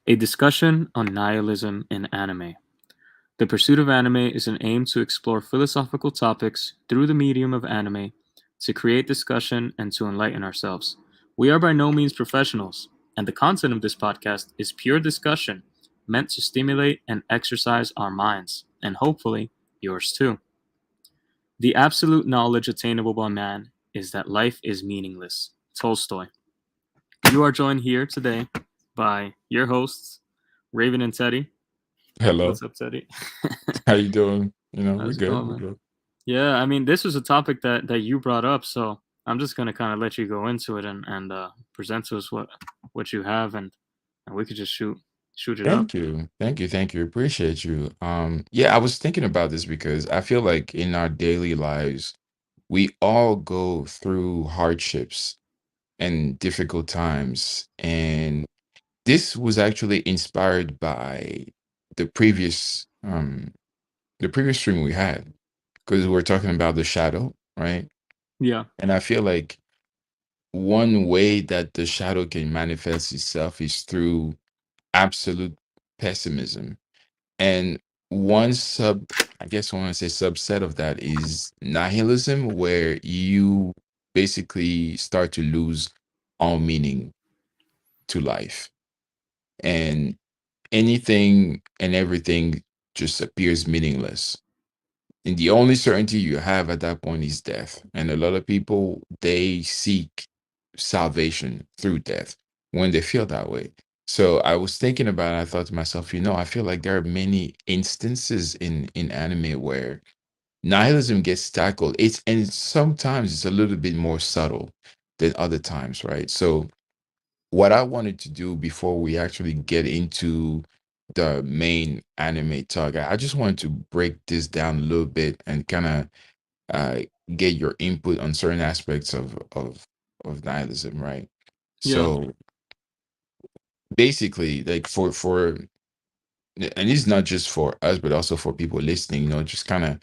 a discussion on nihilism in anime. The pursuit of anime is an aim to explore philosophical topics through the medium of anime, to create discussion, and to enlighten ourselves. We are by no means professionals, and the content of this podcast is pure discussion meant to stimulate and exercise our minds, and hopefully yours too. The absolute knowledge attainable by man is that life is meaningless. Tolstoy. You are joined here today by your hosts, Raven and Teddy. Hello. What's up, Teddy? How you doing? We're How's it good. going, We're man? good. Yeah, I mean, this was a topic that you brought up, so I'm just gonna kind of let you go into it and present to us what you have, and we could just shoot it up. Thank you. Thank you. Thank you. Appreciate you. Yeah, I was thinking about this because I feel like in our daily lives, we all go through hardships and difficult times. And this was actually inspired by the previous the previous stream we had, because we're talking about the shadow, right? Yeah, And I feel like one way that the shadow can manifest itself is through absolute pessimism. And one sub, I guess I want to say subset of that is nihilism, where you basically start to lose all meaning to life. And anything and everything just appears meaningless. And the only certainty you have at that point is death. And a lot of people, they seek salvation through death when they feel that way. So I was thinking about it, I thought to myself, I feel like there are many instances in anime where nihilism gets tackled. And sometimes it's a little bit more subtle than other times, right? So what I wanted to do before we actually get into the main anime talk, I just wanted to break this down a little bit and kind of uh, get your input on certain aspects of nihilism, right? yeah, So basically, like for and it's not just for us, but also for people listening, just kind of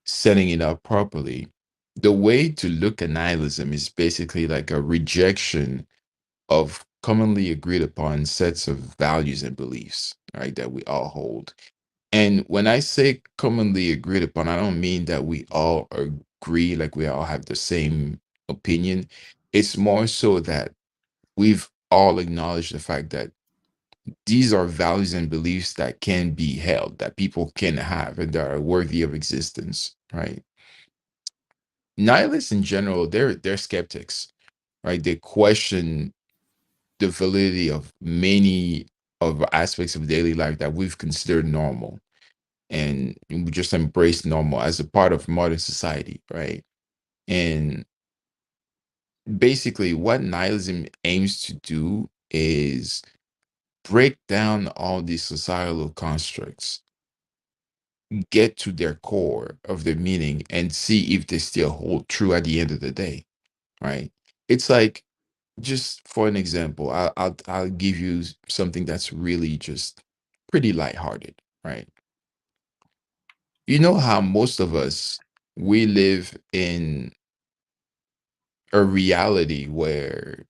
setting it up properly. The way to look at nihilism is basically like a rejection of commonly agreed upon sets of values and beliefs, right, that we all hold. And when I say commonly agreed upon, I don't mean that we all agree, like we all have the same opinion. It's more so that we've all acknowledged the fact that these are values and beliefs that can be held, that people can have, and that are worthy of existence, right? Nihilists in general, they're skeptics, right? They question the validity of many of aspects of daily life that we've considered normal, and we just embrace normal as a part of modern society, right? And basically what nihilism aims to do is break down all these societal constructs, get to their core of their meaning, and see if they still hold true at the end of the day, right? It's like, just for an example, I'll give you something that's really just pretty lighthearted, right? You know how most of us, we live in a reality where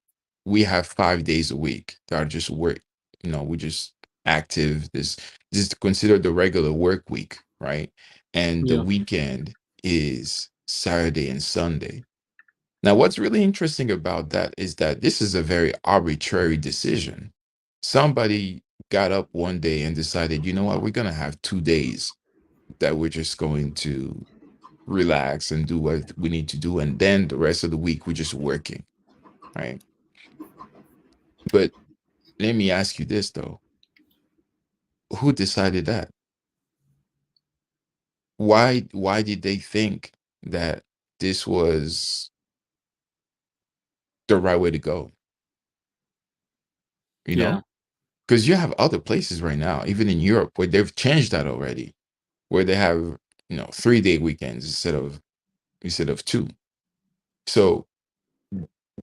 we have 5 days a week that are just work. We just active. This is considered the regular work week, right? And the yeah, weekend is Saturday and Sunday. Now, what's really interesting about that is that this is a very arbitrary decision. Somebody got up one day and decided, you know what, we're going to have 2 days that we're just going to relax and do what we need to do. And then the rest of the week, we're just working, right? But let me ask you this, though. Who decided that? Why did they think that this was the right way to go? You yeah, know? Because you have other places right now, even in Europe, where they've changed that already, where they have 3-day weekends instead of two. So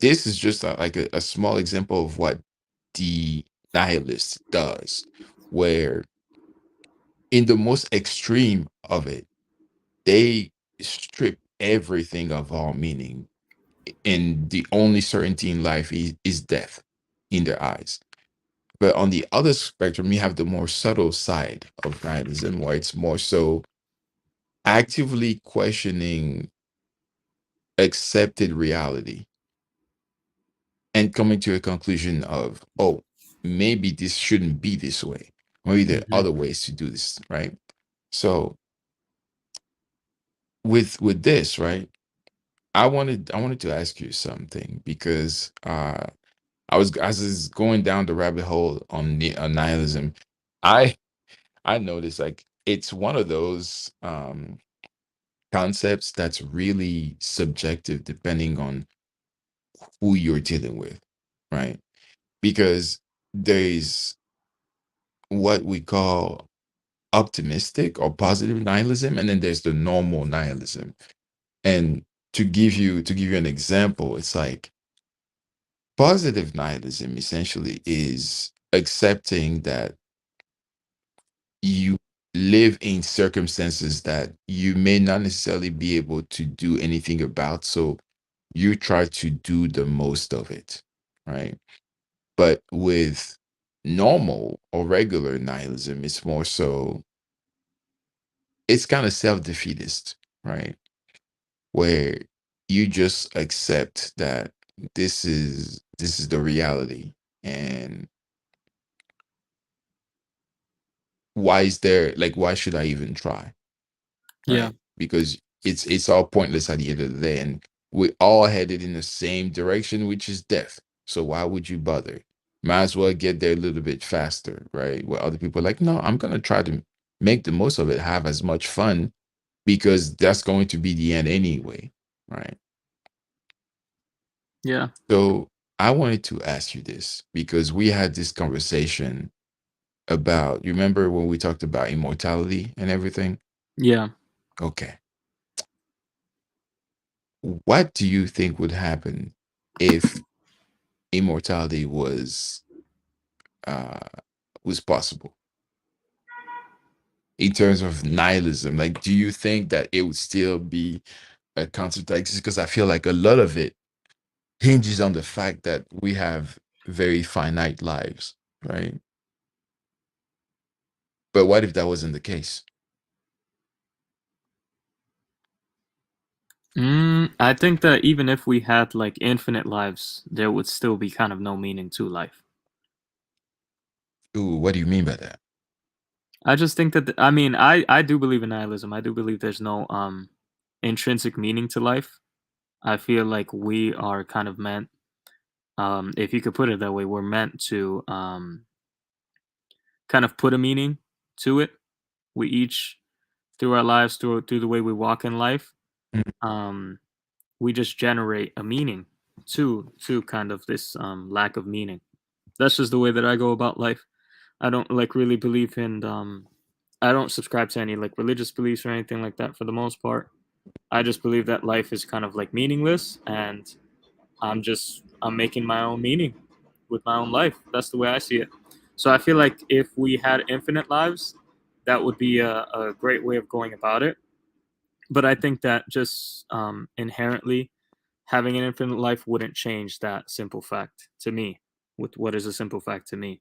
this is just like a small example of what the nihilist does, where in the most extreme of it, they strip everything of all meaning, and the only certainty in life is death in their eyes. But on the other spectrum, you have the more subtle side of nihilism, where it's more so actively questioning accepted reality and coming to a conclusion of, oh, maybe this shouldn't be this way. Maybe there are Hmm. other ways to do this, right? So with this, right? I wanted to ask you something because I was going down the rabbit hole on nihilism. I I noticed like it's one of those concepts that's really subjective depending on who you're dealing with, right? Because there's what we call optimistic or positive nihilism, and then there's the normal nihilism. And to give you an example, it's like positive nihilism essentially is accepting that you live in circumstances that you may not necessarily be able to do anything about. So you try to do the most of it, right? But with normal or regular nihilism, it's more so, it's kind of self-defeatist, right? Where you just accept that this is the reality, and why should I even try, Yeah. right? Because it's all pointless at the end of the day, and we all headed in the same direction, which is death. So why would you bother? Might as well get there a little bit faster, right? Where other people are like, no, I'm gonna try to make the most of it, have as much fun, because that's going to be the end anyway, right? Yeah. So I wanted to ask you this because we had this conversation about, you remember when we talked about immortality and everything? Yeah. Okay. What do you think would happen if immortality uh was possible in terms of nihilism? Like, do you think that it would still be a concept that exists? Because I feel like a lot of it hinges on the fact that we have very finite lives, right? But what if that wasn't the case? I think that even if we had like infinite lives, there would still be kind of no meaning to life. Ooh, what do you mean by that? I just think that I mean, I do believe in nihilism. I do believe there's no intrinsic meaning to life. I feel like we are kind of meant, if you could put it that way, we're meant to kind of put a meaning to it. We each, through our lives, through the way we walk in life, Mm. um, we just generate a meaning to kind of this lack of meaning. That's just the way that I go about life. I don't like really believe in I don't subscribe to any like religious beliefs or anything like that for the most part. I just believe that life is kind of like meaningless, and I'm making my own meaning with my own life. That's the way I see it. So I feel like if we had infinite lives, that would be a great way of going about it. But I think that just inherently having an infinite life wouldn't change that simple fact to me. With what is a simple fact to me?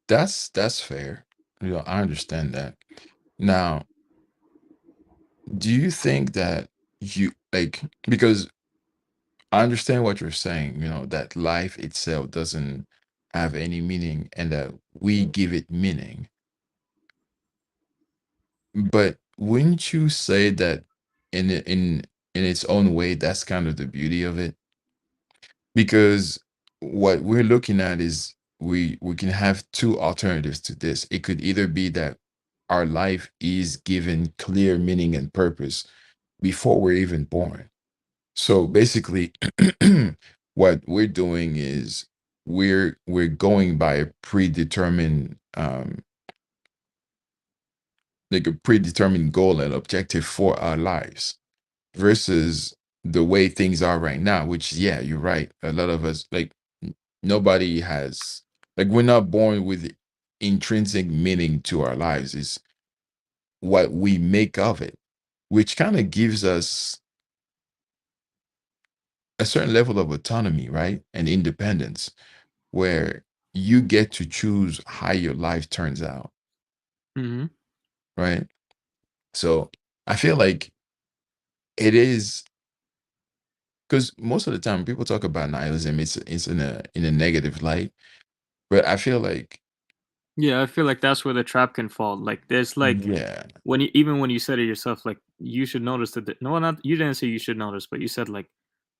That's fair. I understand that. Now, do you think that you like, because I understand what you're saying, that life itself doesn't have any meaning and that we give it meaning. But wouldn't you say that in its own way, that's kind of the beauty of it? Because what we're looking at is we can have two alternatives to this. It could either be that our life is given clear meaning and purpose before we're even born. So basically, what we're doing is we're going by a predetermined like a predetermined goal and objective for our lives versus the way things are right now, which, yeah, you're right. A lot of us, like, nobody has, like, we're not born with intrinsic meaning to our lives. Is what we make of it, which kind of gives us a certain level of autonomy, right? And independence, where you get to choose how your life turns out, Hmm. right? So I feel like it is, because most of the time people talk about nihilism, it's in a negative light, but I feel like Yeah, I feel like that's where the trap can fall. Like there's like yeah, when you even when you said it yourself, like you should notice that no, not you didn't say you should notice, but you said like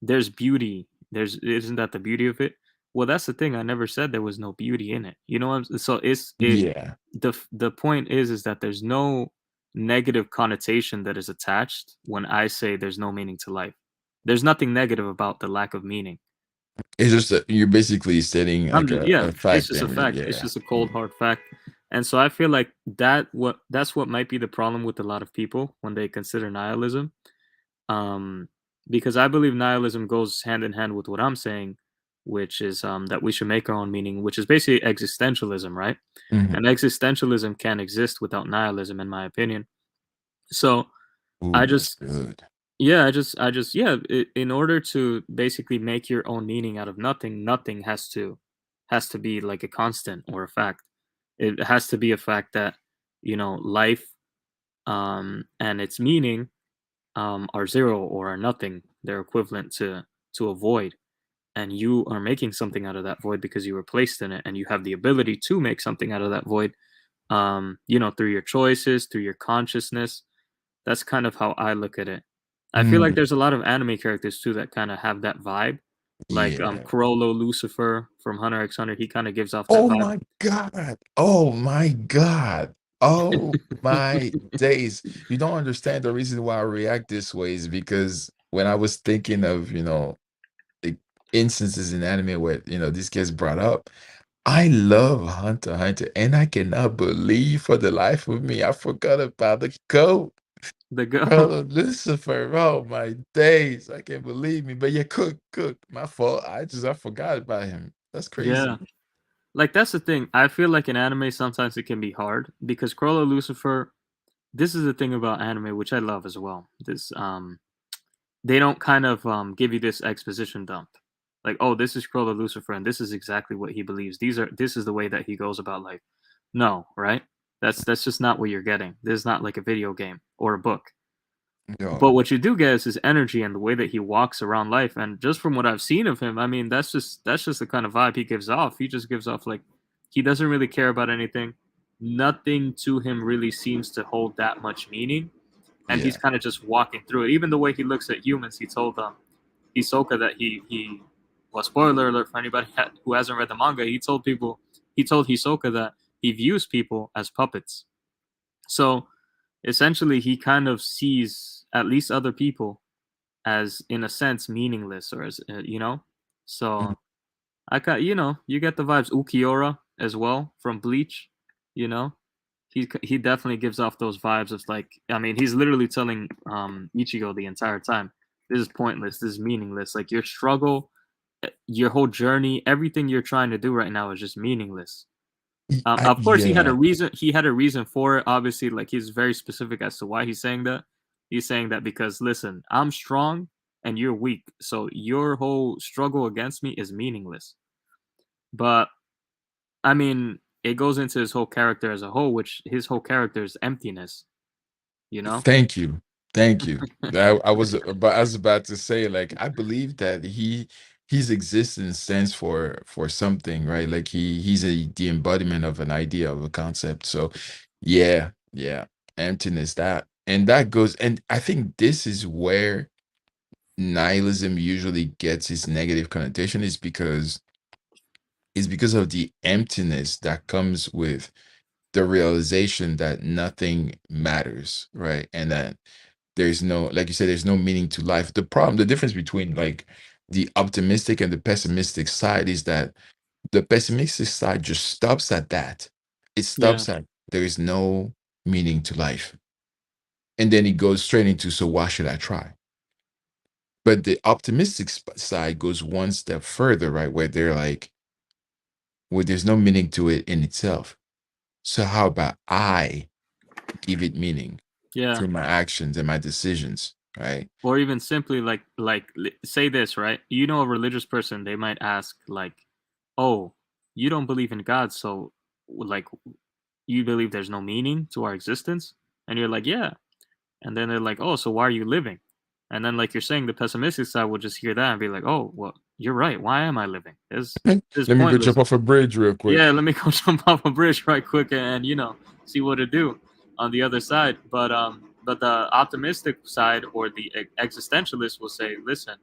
there's beauty. There's isn't that the beauty of it? Well, that's the thing. I never said there was no beauty in it. You know what I'm so it's it yeah, the point is that there's no negative connotation that is attached when I say there's no meaning to life. There's nothing negative about the lack of meaning. it's just that you're basically stating I'm like just yeah, a it's fact, just a and fact. It's yeah. just a cold hard fact. And so I feel like that's what might be the problem with a lot of people when they consider nihilism. Um because I believe nihilism goes hand in hand with what I'm saying, which is that we should make our own meaning, which is basically existentialism, right? Mhm. And existentialism can't exist without nihilism in my opinion. So I Ooh, that's just good. yeah, yeah, in order to basically make your own meaning out of nothing, nothing has to be like a constant or a fact. It has to be a fact that, life and its meaning are zero or are nothing. They're equivalent to a void. And you are making something out of that void because you were placed in it and you have the ability to make something out of that void through your choices, through your consciousness. That's kind of how I look at it. I feel like Mm, there's a lot of anime characters too that kind of have that vibe. Like yeah. Chrollo Lucifer from Hunter x Hunter, he kind of gives off that Oh vibe. my God. Oh my God. Oh my days. You don't understand the reason why I react this way is because when I was thinking of, the instances in anime where, this gets brought up, I love Hunter x Hunter, and I cannot believe for the life of me I forgot about the goat. The go, Brother Lucifer, oh my days. I can't believe me. But yeah, cook. My fault. I forgot about him. That's yeah. crazy. Like that's the thing. I feel like in anime sometimes it can be hard because Chrollo Lucifer. This is the thing about anime, which I love as well. This they don't kind of give you this exposition dump. Like, oh, this is Chrollo Lucifer, and this is exactly what he believes. This is the way that he goes about life. No, right? That's just not what you're getting. This is not like a video game or a book. But No. what you do get is his energy and the way that he walks around life. And just from what I've seen of him, I mean, that's just the kind of vibe he gives off. He just gives off like he doesn't really care about anything. Nothing to him really seems to hold that much meaning, and he's Yeah. kind of just walking through it. Even the way he looks at humans, he told Hisoka that he well, spoiler alert for anybody who hasn't read the manga. He told Hisoka that he views people as puppets. So essentially, he kind of sees at least other people as, in a sense, meaningless, or as Mhm. So I got you get the vibes Ukiora as well from Bleach. You know, he definitely gives off those vibes of like I mean he's literally telling Ichigo the entire time this is pointless, this is meaningless. Like your struggle, your whole journey, everything you're trying to do right now is just meaningless. Of course, he had a Yeah. reason. He had a reason for it. Obviously, like he's very specific as to why he's saying that. He's saying that because listen, I'm strong and you're weak, so your whole struggle against me is meaningless. But I mean, it goes into his whole character as a whole, which his whole character is emptiness. You know? Thank you. Thank you. I was about to say, like, I believe that his existence stands for something, right? Like he's the embodiment of an idea, of a concept. So yeah, yeah. Emptiness, that goes, and I think this is where nihilism usually gets its negative connotation, is because of the emptiness that comes with the realization that nothing matters, right? And that there's no, like you said, there's no meaning to life. The difference between like the optimistic and the pessimistic side is that the pessimistic side just stops at that. It Yeah, stops at there is no meaning to life. And then it goes straight into, so why should I try? But the optimistic side goes one step further, right? Where they're like, well, there's no meaning to it in itself. So how about I give it meaning yeah. through my actions and my decisions, right? Or even simply say this right. You know, a religious person, they might ask like, "Oh, you don't believe in God, so like you believe there's no meaning to our existence? And you're like, yeah. And then they're like, oh, so why are you living? And then like you're saying, the pessimistic side will just hear that and be like, oh, well, you're right. Why am I living? This is Let me go jump pointless. off a bridge real quick. Yeah, let me go jump off a bridge right quick and see what to do on the other side. But the optimistic side or the existentialist will say, listen,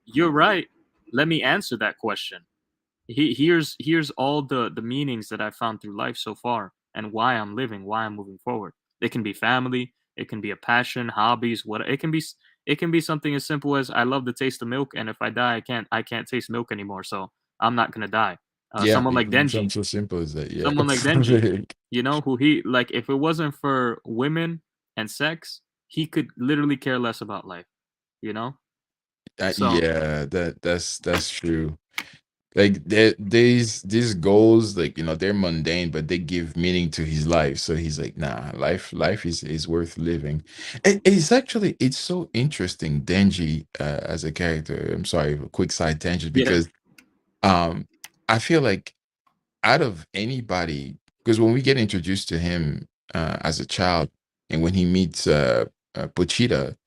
you're right. Let me answer that question. Here's all the meanings that I found through life so far and why I'm living, why I'm moving forward. It can be family, it can be a passion, hobbies, what it can be something as simple as I love the taste of milk, and if I die, I can't taste milk anymore, so I'm not gonna die. Yeah, Someone it like can be Denji, something so simple as that. Yeah. someone like Denji, who he like if it wasn't for women and sex, he could literally care less about life, you know? So Yeah, that's true. Like these goals, like they're mundane, but they give meaning to his life. So he's like, nah, life is worth living. It's so interesting, Denji, as a character. I'm sorry, a quick side tangent, yeah, because um I feel like out of anybody, because when we get introduced to him as a child, and when he meets Pochita,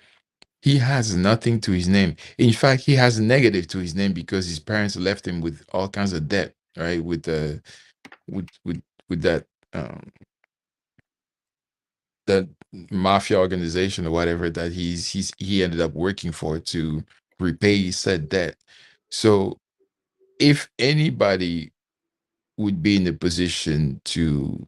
he has nothing to his name. In fact, he has a negative to his name because his parents left him with all kinds of debt, right? With the with um that mafia organization or whatever that he ended up working for to repay said debt. So if anybody would be in a position to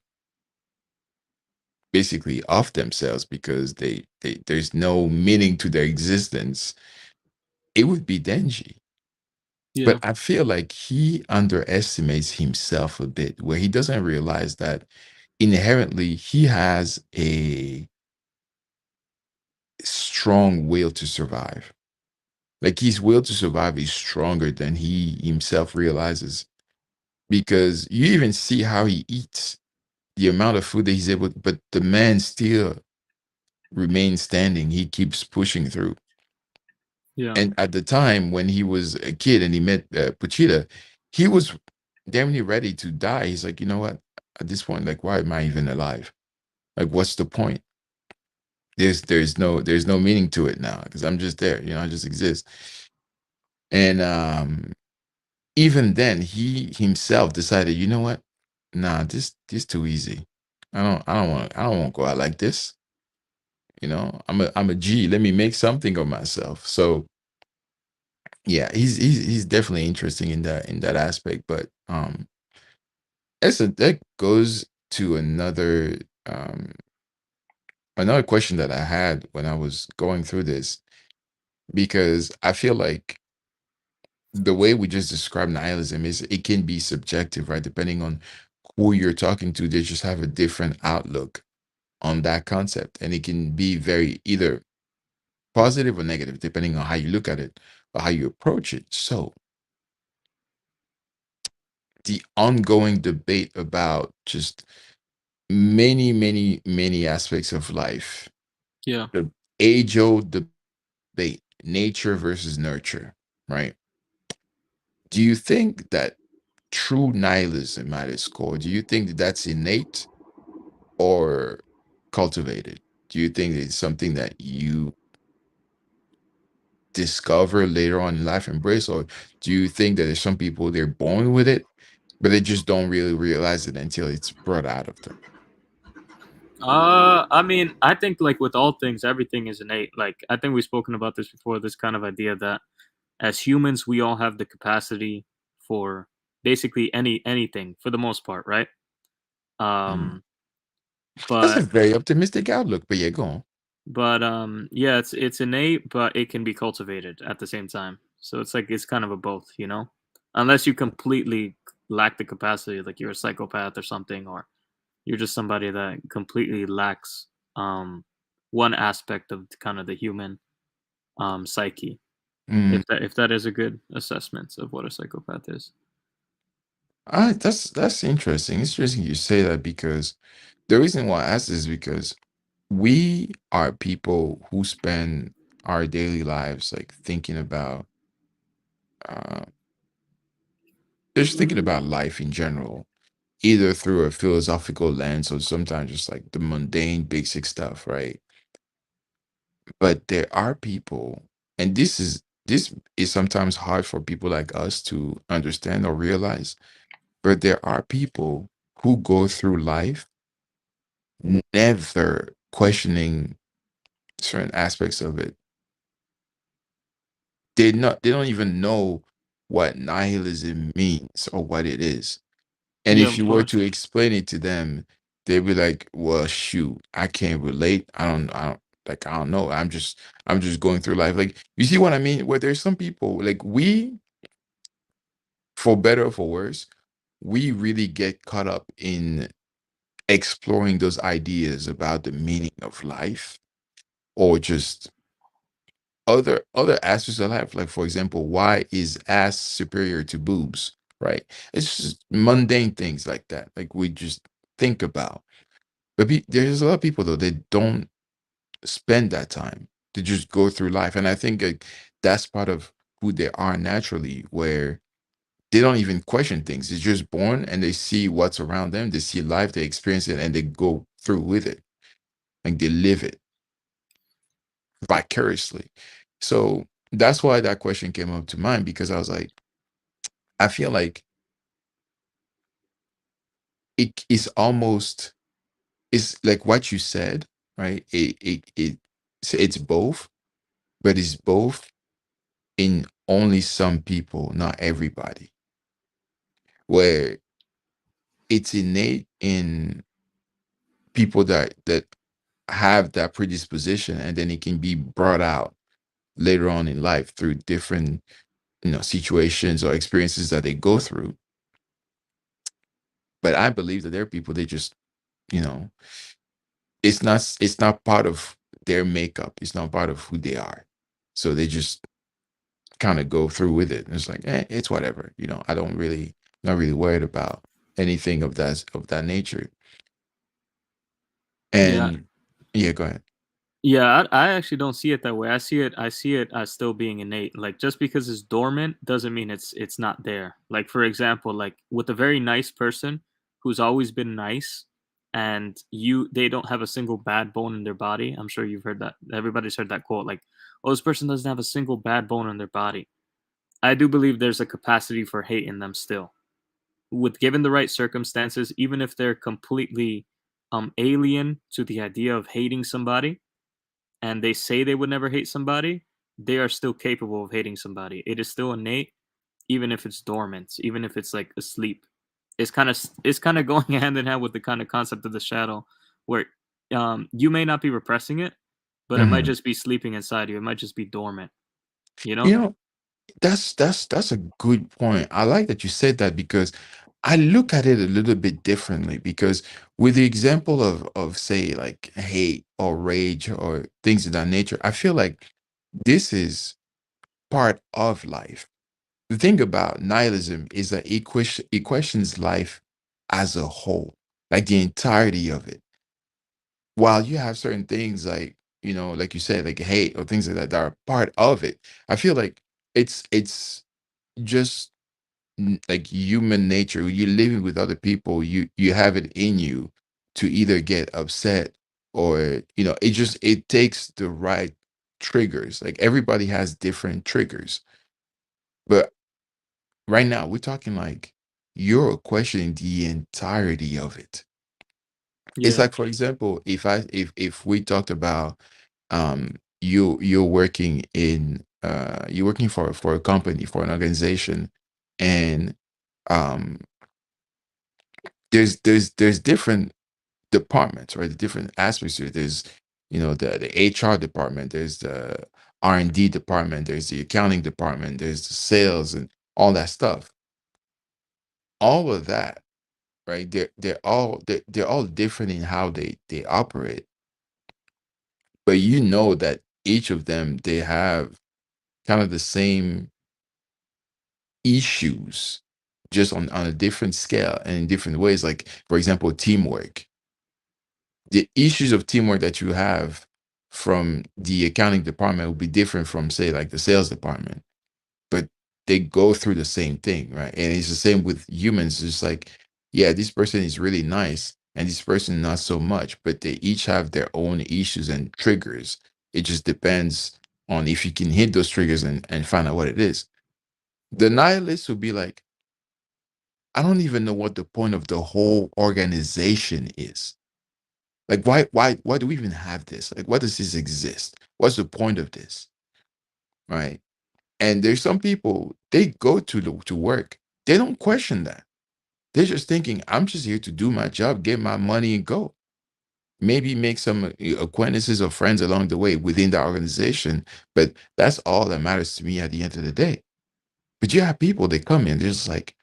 basically off themselves because there's no meaning to their existence, it would be Denji. yeah, But I feel like he underestimates himself a bit, where he doesn't realize that inherently he has a strong will to survive. Like his will to survive is stronger than he himself realizes. Because you even see how he eats, the amount of food that he's able, but the man still remains standing. He keeps pushing through. yeah, And at the time when he was a kid and he met Puchita, he was damn near ready to die. He's like, you know what? At this point, like, why am I even alive? Like, what's the point? There's no meaning to it now because I'm just there. I just exist. And even then, he himself decided, you know what? Nah, this too easy. I don't want to go out like this. I'm a G. Let me make something of myself. So yeah, he's definitely interesting in that aspect. But that goes to another question that I had when I was going through this, because I feel like the way we just describe nihilism is it can be subjective, right? Depending on who you're talking to, they just have a different outlook on that concept, and it can be very either positive or negative depending on how you look at it or how you approach it. So the ongoing debate about just many, many, many aspects of life. yeah. The age-old debate, nature versus nurture, right? Do you think that true nihilism at its core, do you think that that's innate or cultivated? Do you think it's something that you discover later on in life, embrace, or do you think that there's some people they're born with it, but they just don't really realize it until it's brought out of them? I mean, I think like with all things, everything is innate. Like I think we've spoken about this before. This kind of idea that as humans, we all have the capacity for basically anything for the most part, right? Mm. Um, That's a but very optimistic outlook, but yeah, go on. yeah, it's innate, but it can be cultivated at the same time. So it's like it's kind of a both, unless you completely lack the capacity, like you're a psychopath or something, or you're just somebody that completely lacks um one aspect of kind of the human psyche. Mm. If that is a good assessment of what a psychopath is. That's interesting. It's interesting you say that, because the reason why I ask this is because we are people who spend our daily lives like thinking about uh, just thinking about life in general, either through a philosophical lens or sometimes just like the mundane basic stuff, right? But there are people, and this is sometimes hard for people like us to understand or realize, but there are people who go through life never questioning certain aspects of it. They don't even know what nihilism means or what it is. And Yeah, if of you were course. to explain it to them, they'd be like, "Well, shoot, I can't relate. I don't like I don't know. I'm just going through life." Like, you see what I mean? Where there's some people like we, for better or for worse, we really get caught up in exploring those ideas about the meaning of life or just other aspects of life. Like, for example, why is ass superior to boobs? Right? It's just mundane things like that. Like we just think about. But there's a lot of people though that don't spend that time to just go through life, and I think like, that's part of who they are naturally, where they don't even question things. They're just born and they see what's around them. They see life, they experience it, and they go through with it. Like they live it vicariously. So that's why that question came up to mind because I was like, I feel like it is almost it's like what you said, right? It's both, but it's both in only some people, not everybody. Where it's innate in people that have that predisposition, and then it can be brought out later on in life through different situations or experiences that they go through. But I believe that there are people they just you know it's not part of their makeup. It's not part of who they are. So they just kind of go through with it. And it's like, it's whatever. I don't really not really worried about anything of that nature. Yeah, And yeah, go ahead. yeah. I actually don't see it that way. I see it as still being innate. Like just because it's dormant doesn't mean it's not there. Like for example, like with a very nice person who's always been nice, and they don't have a single bad bone in their body. I'm sure you've heard that. Everybody's heard that quote. Like, oh, this person doesn't have a single bad bone in their body. I do believe there's a capacity for hate in them still. With given the right circumstances, even if they're completely alien to the idea of hating somebody, and they say they would never hate somebody, they are still capable of hating somebody. It is still innate, even if it's dormant, even if it's like asleep. It's kind of going hand in hand with the kind of concept of the shadow, where you may not be repressing it, but it might Mhm. just be sleeping inside you. It might just be dormant. You know? You know, that's a good point. I like that you said that because I look at it a little bit differently because with the example of say like hate or rage or things of that nature, I feel like this is part of life. The thing about nihilism is that it questions life as a whole, like the entirety of it. While you have certain things like, like you said, like hate or things like that are part of it, I feel like it's just like human nature. You're living with other people, you have it in you to either get upset or it takes the right triggers. Like everybody has different triggers. But right now, we're talking like you're questioning the entirety of it. It's Yeah. like, for example, if we talked about you're working in you're working for a company, for an organization, and um there's different departments, right? The different aspects to it. There's the HR department, there's the R&D department, there's the accounting department, there's the sales and all that stuff. All of that, right? They're all different in how they operate, but you know that each of them they have kind of the same issues, just on a different scale and in different ways. Like for example, teamwork. The issues of teamwork that you have from the accounting department will be different from say like the sales department, but they go through the same thing, right? And it's the same with humans. It's like, yeah, this person is really nice and this person not so much, but they each have their own issues and triggers. It just depends on if you can hit those triggers and find out what it is. The nihilist would be like, I don't even know what the point of the whole organization is. Like, why do we even have this? Like, why does this exist? What's the point of this? Right? And there's some people, they go to work, they don't question that. They're just thinking, I'm just here to do my job, get my money, and go. Maybe make some acquaintances or friends along the way within the organization, but that's all that matters to me at the end of the day. But you have people, they come in, they're just like,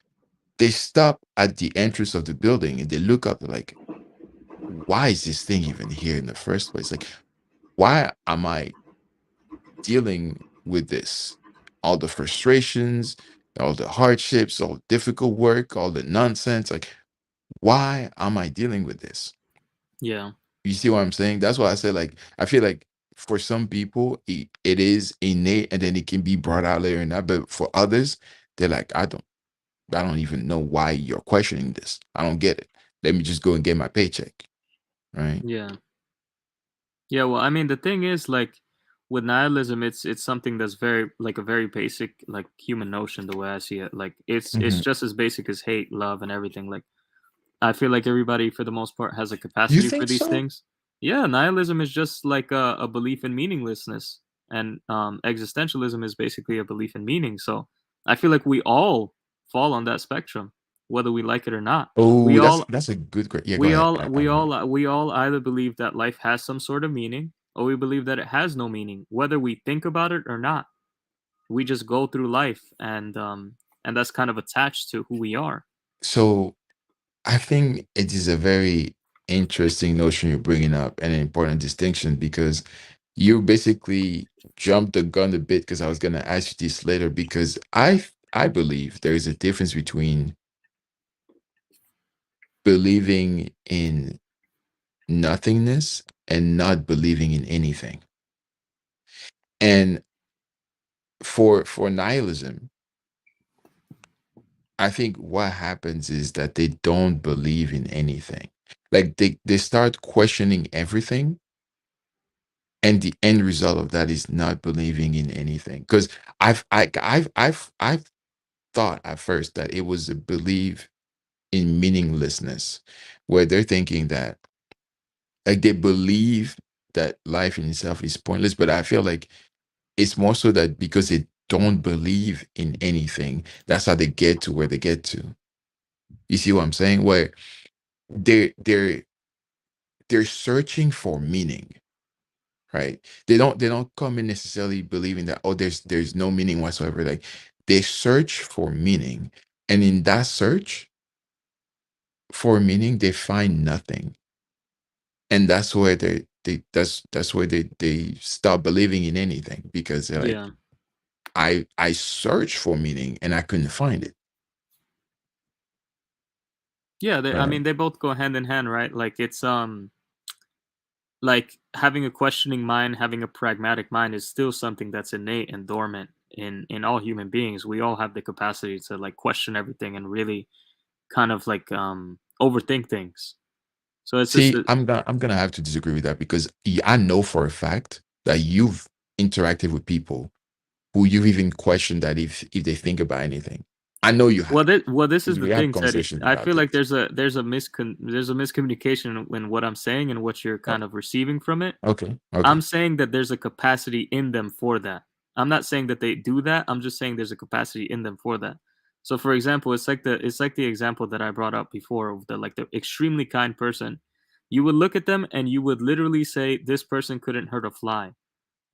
they stop at the entrance of the building and they look up, they're like, why is this thing even here in the first place? Like, why am I dealing with this? All the frustrations, all the hardships, all the difficult work, all the nonsense. Like, why am I dealing with this? Yeah. You see what I'm saying? That's why I said, like, I feel like for some people, it is innate and then it can be brought out later in that. But for others, they're like, I don't even know why you're questioning this. I don't get it. Let me just go and get my paycheck. Right. Yeah. Yeah, well, I mean, the thing is, like, with nihilism, it's something that's very like a very basic like human notion. The way I see it, like it's Hmm. just as basic as hate, love, and everything. Like, I feel like everybody, for the most part, has a You capacity for think these so? things. Yeah, nihilism is just like a belief in meaninglessness, and existentialism is basically a belief in meaning. So I feel like we all fall on that spectrum, whether we like it or not. We Oh, all that's a good. Yeah, go we ahead. all I we hear you. all we all either believe that life has some sort of meaning, or we believe that it has no meaning, whether we think about it or not. We just go through life, and that's kind of attached to who we are. So I think it is a very interesting notion you're bringing up and an important distinction because you basically jumped the gun a bit because I was going to ask you this later because I believe there is a difference between believing in nothingness and not believing in anything. And for nihilism, I think what happens is that they don't believe in anything. Like they start questioning everything, and the end result of that is not believing in anything. Because I've thought at first that it was a belief in meaninglessness, where they're thinking that like they believe that life in itself is pointless, but I feel like it's more so that because they don't believe in anything, that's how they get to where they get to. You see what I'm saying? Where they're they're searching for meaning, right? They don't come in necessarily believing that, oh, there's no meaning whatsoever. Like they search for meaning, and in that search for meaning, they find nothing, and that's where that's where they stop believing in anything because they're like, Yeah. I searched for meaning and I couldn't find it. Yeah, I Right. mean, they both go hand in hand, right? Like it's like having a questioning mind, having a pragmatic mind is still something that's innate and dormant in all human beings. We all have the capacity to like question everything and really kind of like overthink things. So it's just See, I'm gonna have to disagree with that because I know for a fact that you've interacted with people who you've even questioned that if they think about anything. I know you have. this is Because the we had thing, Teddy. conversations I about feel like this. there's a miscommunication in what I'm saying and what you're Uh, kind of receiving from it. okay, I'm okay. saying that there's a capacity in them for that. I'm not saying that they do that. I'm just saying there's a capacity in them for that. So for example, it's like the example that I brought up before of the extremely kind person. You would look at them and you would literally say this person couldn't hurt a fly.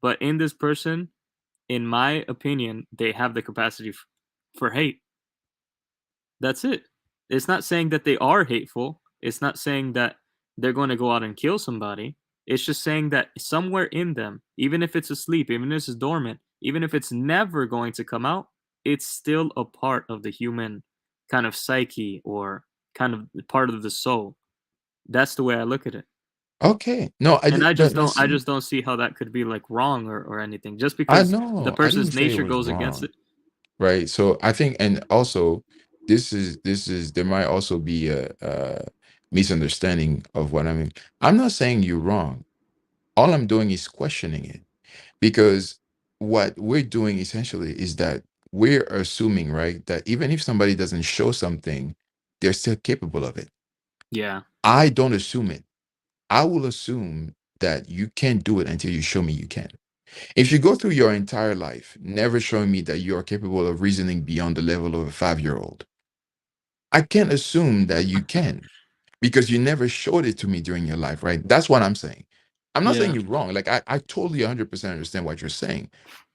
But in this person, in my opinion, they have the capacity for hate. That's it. It's not saying that they are hateful. It's not saying that they're going to go out and kill somebody. It's just saying that somewhere in them, even if it's asleep, even if it's dormant, even if it's never going to come out, it's still a part of the human kind of psyche or kind of part of the soul. That's the way I look at it. Okay. No, I And did that, I see, just don't see how that could be like wrong or anything. Just I because the know. I didn't person's say it nature was goes against wrong. it. right? So I think, and also this is there might also be a misunderstanding of what I mean. I'm not saying you're wrong. All I'm doing is questioning it, because what we're doing essentially is that we're assuming, right, that even if somebody doesn't show something, they're still capable of it. Yeah. I don't assume it. I will assume that you can't do it until you show me you can. If you go through your entire life never showing me that you are capable of reasoning beyond the level of a 5 year old, I can't assume that you can, because you never showed it to me during your life, right? That's what I'm saying. I'm not saying Yeah. you're wrong. Like, I totally 100% understand what you're saying.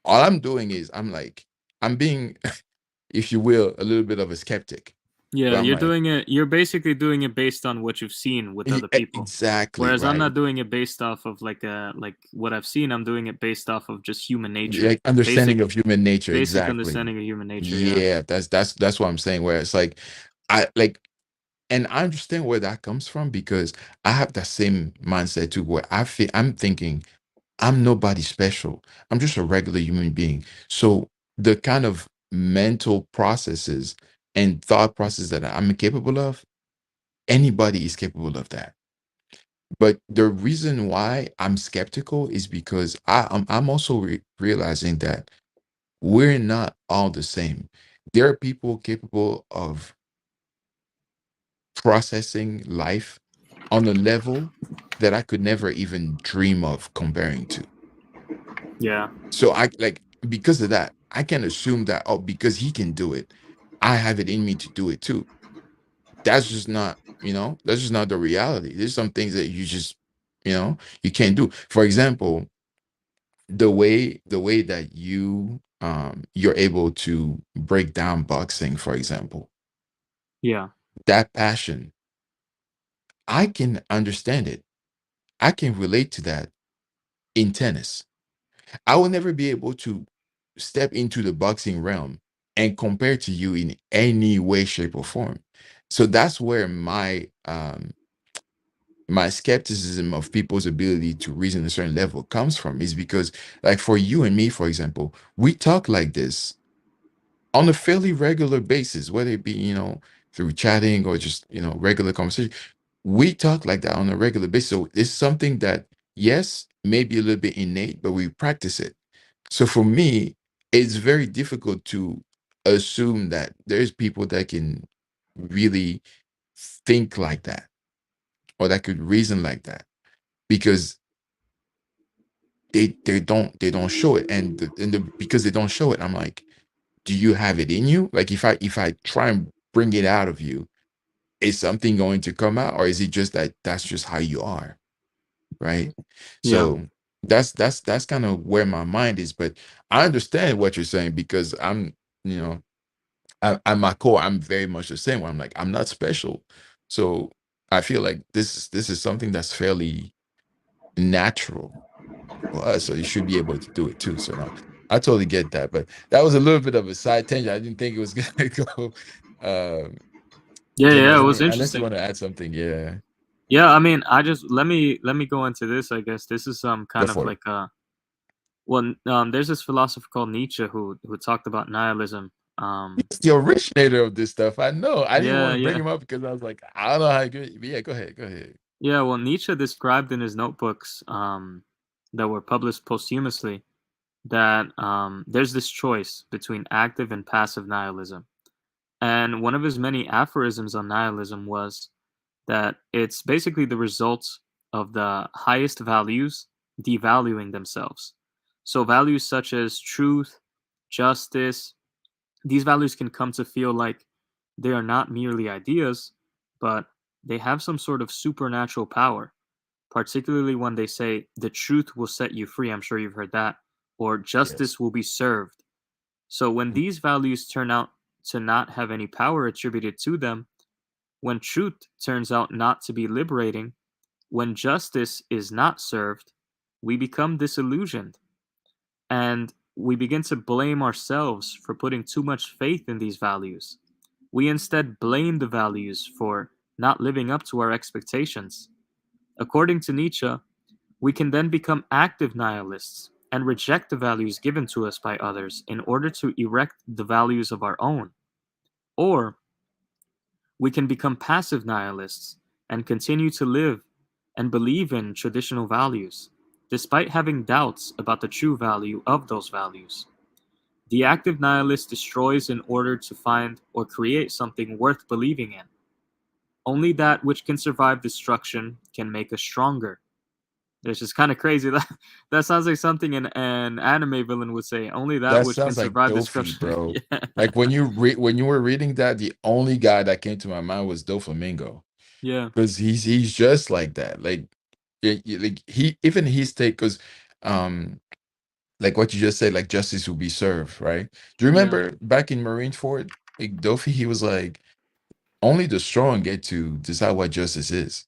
All I'm doing is I'm like, I'm being, if you will, a little bit of a skeptic. Yeah, But I'm you're like, doing it. You're basically doing it based on what you've seen with other people. Exactly Whereas I'm right. not doing it based off of like what I've seen. I'm doing it based off of just human nature, Like, understanding basic of human nature. basic Exactly. understanding of human nature. Yeah. Yeah, that's what I'm saying. Where it's like, I like, and I understand where that comes from, because I have that same mindset too, where I'm thinking I'm nobody special. I'm just a regular human being. So the kind of mental processes and thought process that I'm capable of, anybody is capable of that. But the reason why I'm skeptical is because I'm also realizing that we're not all the same. There are people capable of processing life on a level that I could never even dream of comparing to. Yeah. So I like, because of that, I can assume that, oh, because he can do it, I have it in me to do it too. That's just not, that's just not the reality. There's some things that you just, you can't do. For example, the way that you're able to break down boxing, for example, Yeah. that passion, I can understand it. I can relate to that in tennis. I will never be able to step into the boxing realm and compare to you in any way, shape, or form. So that's where my skepticism of people's ability to reason a certain level comes from, is because, like, for you and me, for example, we talk like this on a fairly regular basis, whether it be, through chatting or just, regular conversation. We talk like that on a regular basis. So it's something that, yes, maybe a little bit innate, but we practice it. So for me, it's very difficult to assume that there's people that can really think like that, or that could reason like that, because they don't show it. Because they don't show it, I'm like, do you have it in you? Like, if I try and bring it out of you, is something going to come out, or is it just that that's just how you are, right? Yeah. So that's kind of where my mind is. But I understand what you're saying, because you know at my core, I'm very much the same, where I'm like, I'm not special. So I feel like this is something that's fairly natural for us, so you should be able to do it too. So no, I totally get that. But that was a little bit of a side tangent. I didn't think it was gonna go Yeah. general. Yeah. It I was mean, unless you interesting. want to add something. Yeah, Yeah. I mean, I just let me go into this. I guess this is go kind of for it. like well, there's this philosopher called Nietzsche who talked about nihilism. He's the originator of this stuff. I know. I didn't want Yeah. to bring Yeah. him up because I was like, I don't know how good. But yeah, go ahead. Go ahead. Yeah. Well, Nietzsche described in his notebooks that were published posthumously that there's this choice between active and passive nihilism. And one of his many aphorisms on nihilism was that it's basically the result of the highest values devaluing themselves. So, values such as truth, justice, these values can come to feel like they are not merely ideas, but they have some sort of supernatural power, particularly when they say the truth will set you free. I'm sure you've heard that. Or Yes. justice will be served. So when these values turn out to not have any power attributed to them, when truth turns out not to be liberating, when justice is not served, we become disillusioned and we begin to blame ourselves for putting too much faith in these values. We instead blame the values for not living up to our expectations. According to Nietzsche, we can then become active nihilists, and reject the values given to us by others in order to erect the values of our own. Or we can become passive nihilists and continue to live and believe in traditional values, despite having doubts about the true value of those values. The active nihilist destroys in order to find or create something worth believing in. Only that which can survive destruction can make us stronger. It's just kind of crazy. That sounds like something an anime villain would say. Only that That which can sounds like survive Dofi, destruction. bro. Yeah, Like when you were reading that, the only guy that came to my mind was Doflamingo, yeah, because he's just like that. Like, like he even his take, because um like what you just said, like justice will be served, right? Do you yeah, remember back in Marineford, like Dofi, he was like, only the strong get to decide what justice is.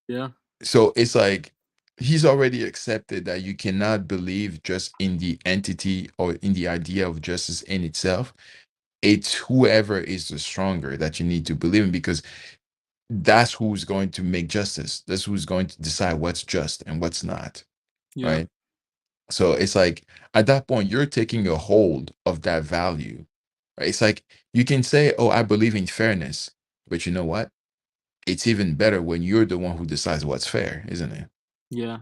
yeah, So it's like he's already accepted that you cannot believe just in the entity or in the idea of justice in itself. It's whoever is the stronger that you need to believe in, because that's who's going to make justice. That's who's going to decide what's just and what's not, yeah, right? So it's like at that point you're taking a hold of that value, right? It's like you can say, "Oh, I believe in fairness," but you know what? It's even better when you're the one who decides what's fair, isn't it? yeah,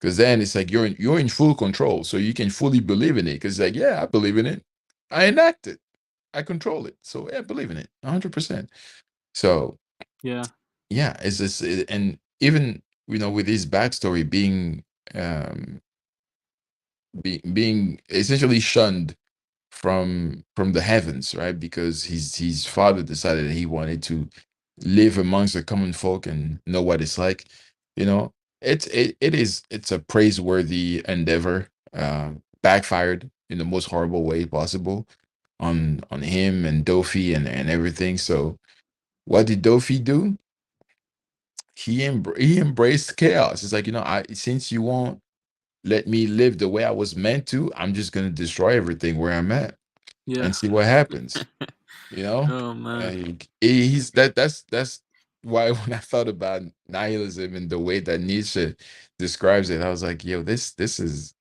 Because then it's like you're in full control, so you can fully believe in it. Because like, yeah, I believe in it. I enact it. I control it. So yeah, I believe in it 100%. So yeah, yeah, it's just and even with his backstory being um being essentially shunned from the heavens, right? Because his father decided that he wanted to live amongst the common folk and know what it's like. You know, it's a praiseworthy endeavor. Backfired in the most horrible way possible on him and Dofi and everything. So what did Dofi do? He embraced chaos. It's like, I since you won't let me live the way I was meant to, I'm just gonna destroy everything where I'm at yeah. and see what happens. You know, Oh man. he's that's why when I thought about nihilism and the way that Nietzsche describes it, I was like, yo, this is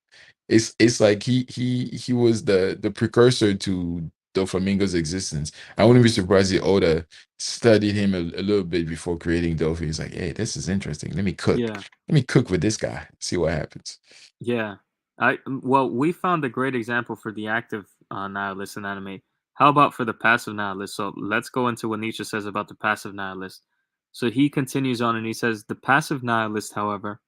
it's like he was the precursor to Doflamingo's existence. I wouldn't be surprised if Oda studied him a little bit before creating Dofi. He's like, hey, this is interesting. Let me cook. Yeah, Let me cook with this guy. See what happens. yeah. Well, we found a great example for the active nihilist in anime. How about for the passive nihilist? So let's go into what Nietzsche says about the passive nihilist. So he continues on and he says the passive nihilist, however,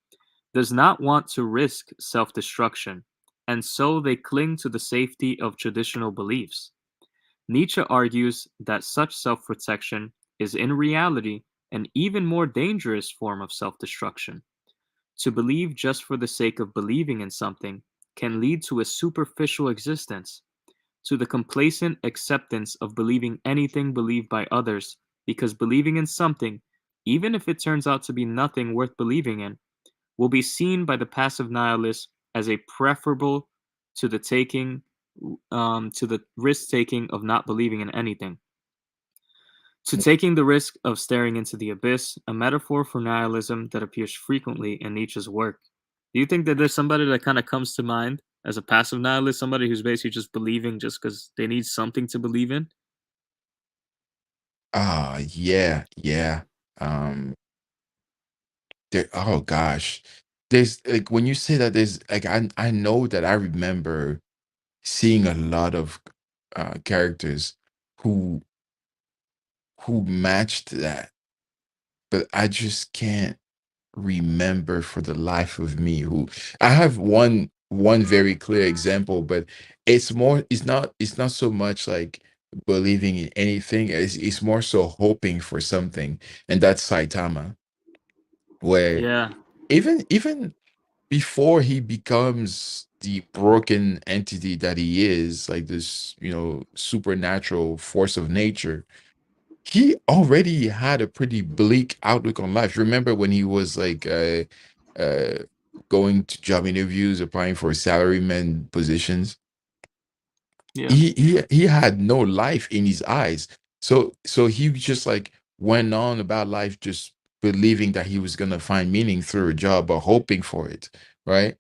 does not want to risk self-destruction, and so they cling to the safety of traditional beliefs. Nietzsche argues that such self-protection is in reality an even more dangerous form of self-destruction. To believe just for the sake of believing in something can lead to a superficial existence, to the complacent acceptance of believing anything believed by others, because believing in something, even if it turns out to be nothing worth believing in, will be seen by the passive nihilist as a preferable to the taking to the risk taking of not believing in anything. To taking the risk of staring into the abyss, a metaphor for nihilism that appears frequently in Nietzsche's work. Do you think that there's somebody that kind of comes to mind as a passive nihilist, somebody who's basically just believing just because they need something to believe in? Yeah, yeah. Um, oh gosh, there's like when you say that, there's like I know that I remember seeing a lot of characters who matched that, but I just can't remember for the life of me who. I have one very clear example, but it's not so much like believing in anything. It's more so hoping for something, and that's Saitama, where Yeah, even before he becomes the broken entity that he is, like this, supernatural force of nature, he already had a pretty bleak outlook on life. Remember when he was like uh going to job interviews, applying for salaryman positions? yeah, He had no life in his eyes. So he just like went on about life, just believing that he was gonna find meaning through a job or hoping for it, right?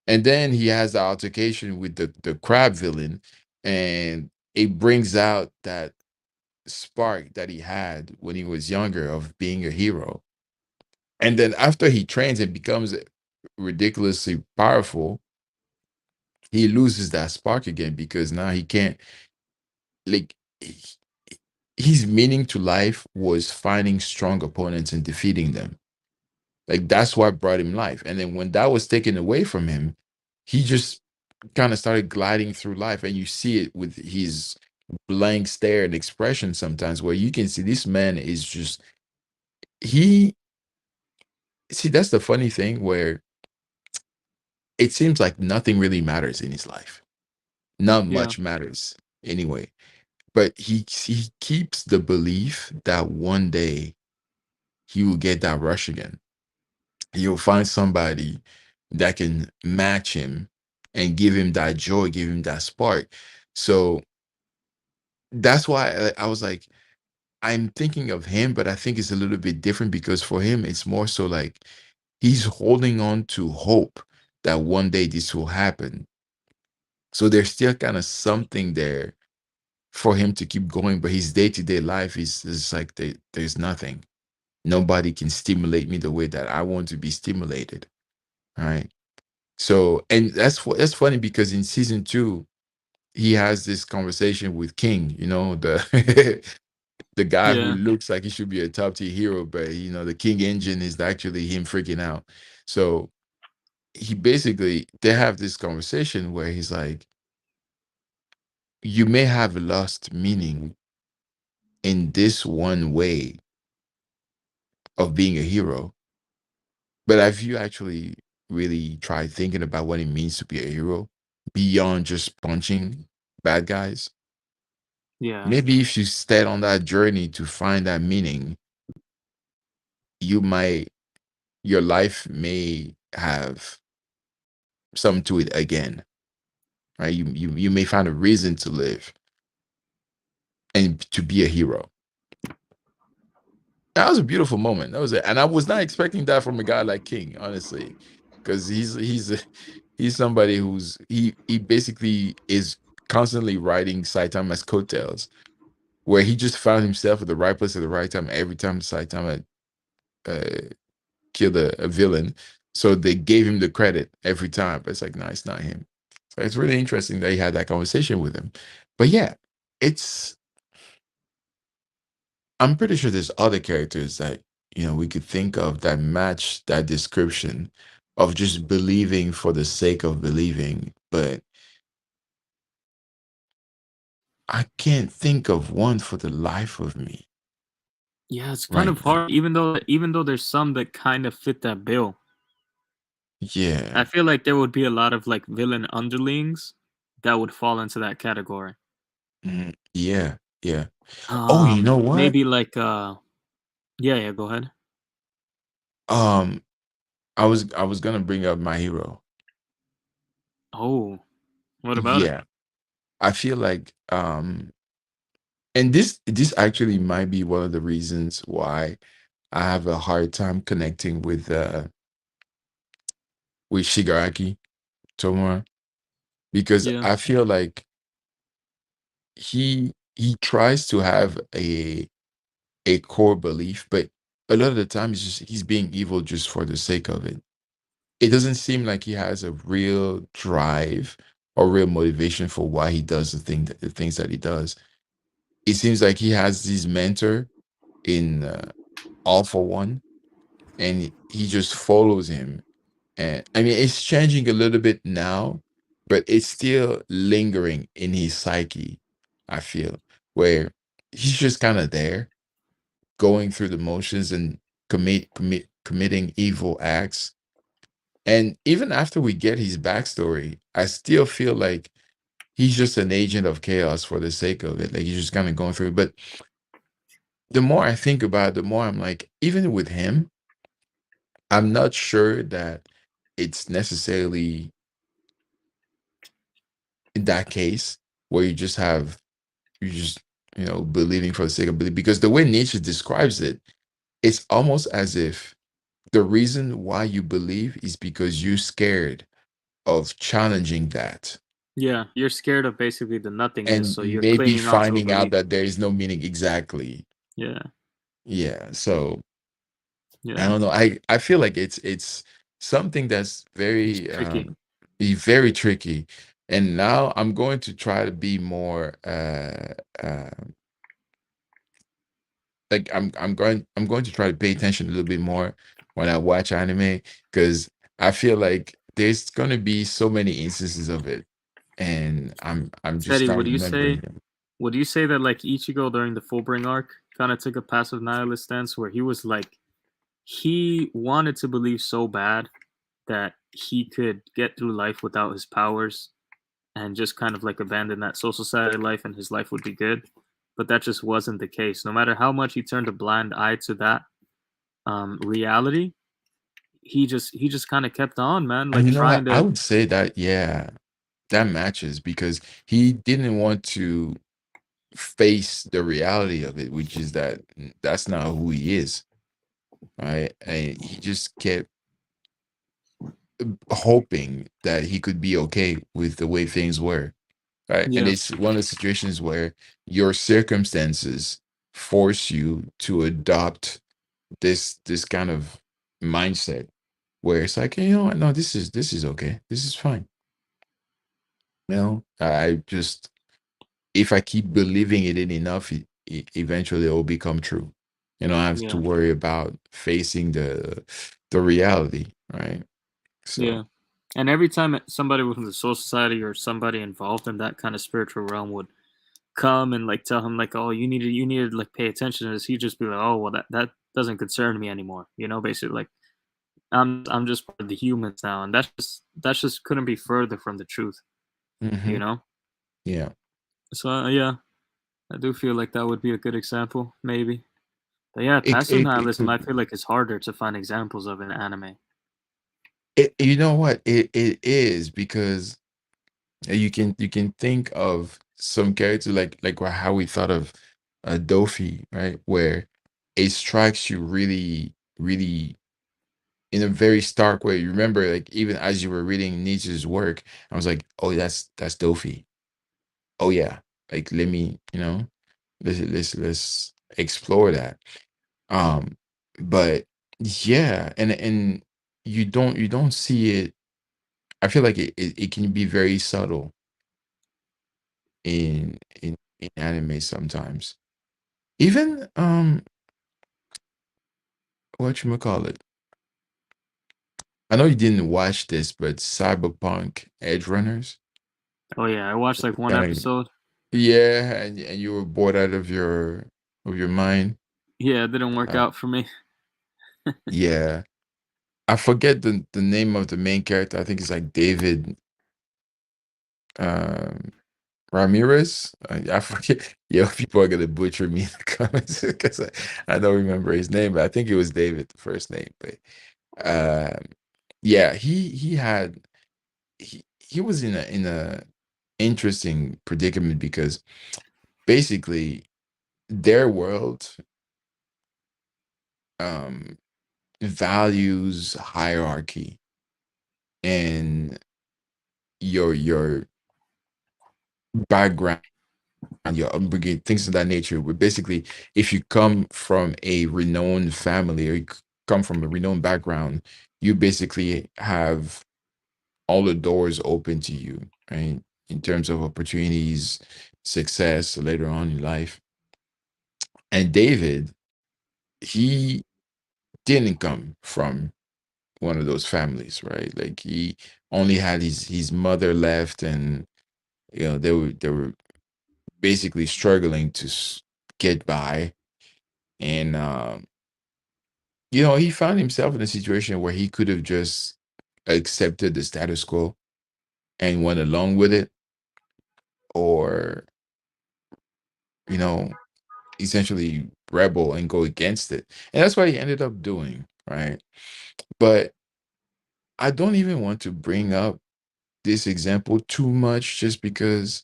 And then he has the altercation with the crab villain, and it brings out that spark that he had when he was younger of being a hero. And then after he trains and becomes ridiculously powerful, he loses that spark again because now he can't, like, his meaning to life was finding strong opponents and defeating them. Like that's what brought him life. And then when that was taken away from him, he just kind of started gliding through life. And you see it with his blank stare and expression sometimes, where you can see this man is just, he, see, that's the funny thing where it seems like nothing really matters in his life. Not Yeah. much matters anyway. But he keeps the belief that one day he will get that rush again. He'll find somebody that can match him and give him that joy, give him that spark. So that's why I was like, I'm thinking of him, but I think it's a little bit different because for him, it's more so like he's holding on to hope that one day this will happen. So there's still kind of something there for him to keep going, but his day-to-day life is like there's nothing. Nobody can stimulate me the way that I want to be stimulated. Right. So, and that's funny because in season two, he has this conversation with King, the the guy who Yeah. looks like he should be a top tier hero, but the King engine is actually him freaking out. So he basically, they have this conversation where he's like, you may have lost meaning in this one way of being a hero, but have you actually really tried thinking about what it means to be a hero beyond just punching bad guys? Yeah. Maybe if you stayed on that journey to find that meaning, you might, your life may have some to it again, right? You may find a reason to live and to be a hero. That was a beautiful moment. That was it, and I was not expecting that from a guy like King, honestly, because he's somebody he basically is constantly riding Saitama's coattails, where he just found himself at the right place at the right time every time Saitama killed a villain. So they gave him the credit every time. But it's like, no, it's not him. So it's really interesting that he had that conversation with him. But yeah, it's, I'm pretty sure there's other characters that, we could think of that match that description of just believing for the sake of believing. But I can't think of one for the life of me Yeah, it's kind right of now. hard, even though there's some that kind of fit that bill. I Yeah. feel like there would be a lot of like villain underlings that would fall into that category. Yeah. Yeah. Oh, you know what? Maybe like yeah, yeah, go ahead. Um, I was gonna bring up my hero. Oh, what about it? Yeah. I feel like and this actually might be one of the reasons why I have a hard time connecting with Shigaraki Tomura, because Yeah. I feel like he tries to have a core belief, but a lot of the time he's being evil just for the sake of it. It doesn't seem like he has a real drive or real motivation for why he does the things that he does. It seems like he has his mentor in All for One, and he just follows him. And I mean, it's changing a little bit now, but it's still lingering in his psyche, I feel, where he's just kind of there, going through the motions and committing evil acts. And even after we get his backstory, I still feel like he's just an agent of chaos for the sake of it. Like he's just kind of going through it. But the more I think about it, the more I'm like, even with him, I'm not sure that it's necessarily in that case where you just believing for the sake of belief, because the way Nietzsche describes it, it's almost as if the reason why you believe is because you're scared of challenging that Yeah, you're scared of basically the nothingness, and so you're maybe clinging on to a finding out belief. that there is no meaning exactly. Yeah, Yeah. So I yeah, don't know. I feel like it's something that's it's very tricky. very tricky. And now I'm going to try to be more like I'm going to try to pay attention a little bit more when I watch anime because I feel like there's going to be so many instances of it and I'm just Teddy, not would you remembering say them. would you say that like Ichigo during the Fullbring arc kind of took a passive nihilist stance where he was like he wanted to believe so bad that he could get through life without his powers and just kind of like abandon that social society life and his life would be good. But that just wasn't the case. No matter how much he turned a blind eye to that reality, he just kind of kept on, man, And like you know what? trying I to. would say that yeah, that matches because he didn't want to face the reality of it, which is that that's not who he is, right? And he just kept hoping that he could be okay with the way things were, right? And Yeah, it's one of the situations where your circumstances force you to adopt this kind of mindset where it's like, you know what, no, this is okay, this is fine. You know, I just if I keep believing it in enough, eventually it will become true. You know, I have to yeah, worry about facing the reality, right? So yeah. And every time somebody within the soul society or somebody involved in that kind of spiritual realm would come and like tell him like, oh, you need to like pay attention to this, he'd just be like, oh, well, that doesn't concern me anymore. Basically like I'm just part of the humans now, and that's just couldn't be further from the truth. You hmm know. yeah. So yeah, I do feel like that would be a good example, maybe. But yeah, passive It nihilism, could I be. feel like it's harder to find examples of in anime. You know what? It is because you can think of some character like how we thought of Dofi, right? Where it strikes you really, really in a very stark way. You remember, like even as you were reading Nietzsche's work, I was like, oh, that's Dofi. Oh yeah, like let me, let's explore that. Um, but yeah, and you don't see it. I feel like it can be very subtle in anime sometimes. Even what you call it? I know you didn't watch this, but Cyberpunk Edge Runners. Oh yeah, I watched like one Kind of episode. yeah, and you were bored out of your mind. Yeah, it didn't work Uh, out for me. yeah, I forget the name of the main character. I think it's like David um Ramirez. I forget. Yo, people are gonna butcher me in the comments because I don't remember his name, but I think it was David, the first name. But um, yeah, he was in a interesting predicament because basically their world um values hierarchy and your background, your upbringing, things of that nature. Where basically, if you come from a renowned family or come from a renowned background, you basically have all the doors open to you, right? In terms of opportunities, success later on in life. And David, he didn't come from one of those families, right? Like he only had his mother left, and they were basically struggling to get by. And he found himself in a situation where he could have just accepted the status quo and went along with it, or you know essentially rebel and go against it. And that's what he ended up doing, right? But I don't even want to bring up this example too much just because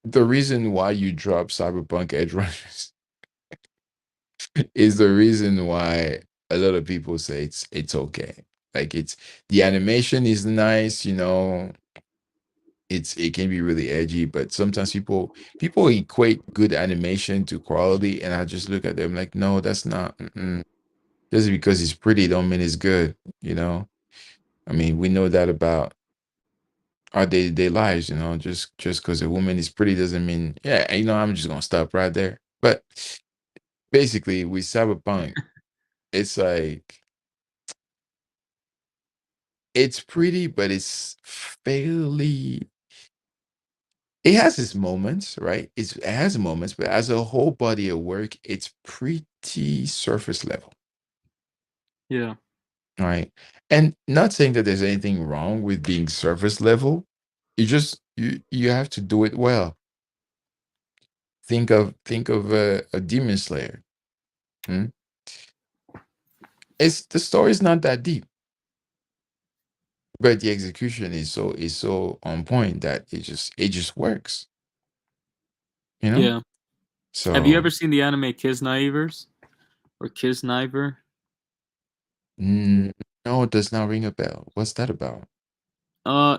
the reason why you drop Cyberpunk Edge Runners is the reason why a lot of people say it's okay. Like it's the animation is nice, it can be really edgy, but sometimes people equate good animation to quality, and I just look at them like, no, that's not. Mm-mm. Just because it's pretty don't mean it's good. You know, I mean, we know that about our day-to-day lives. Just because a woman is pretty doesn't mean, yeah. I'm just gonna stop right there. But basically, with cyberpunk, it's like it's pretty, but it's fairly. It has its moments, right? It has moments, but as a whole body of work, it's pretty surface level, Yeah. right? And not saying that there's anything wrong with being surface level. You have to do it well. Think of a demon slayer. Hmm? It's the story's not that deep, but the execution is so on point that it just works. You know. Yeah. Have you So ever seen the anime Kisnivers or Kisniver? mm, no, it does not ring a bell. What's that about?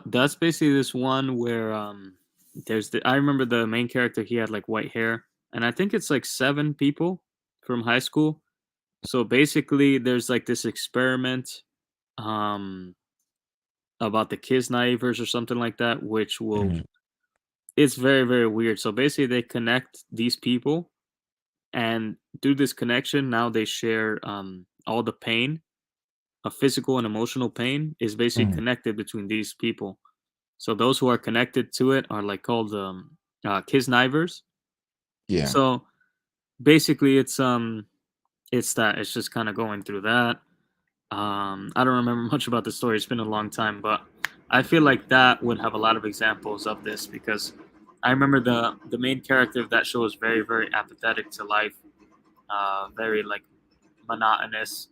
That's basically this one where I remember the main character, he had like white hair, and I think it's like seven people from high school. So basically there's like this experiment um about the Kisnivers or something like that, which will Mm, it's very, very weird. So basically they connect these people, and through this connection now they share all the pain, of physical and emotional pain is basically mm, connected between these people. So those who are connected to it are like called Kisnivers. yeah. So basically it's that it's just kind of going through that. I don't remember much about the story. It's been a long time, but I feel like that would have a lot of examples of this because I remember the main character of that show is very, very apathetic to life, very like monotonous,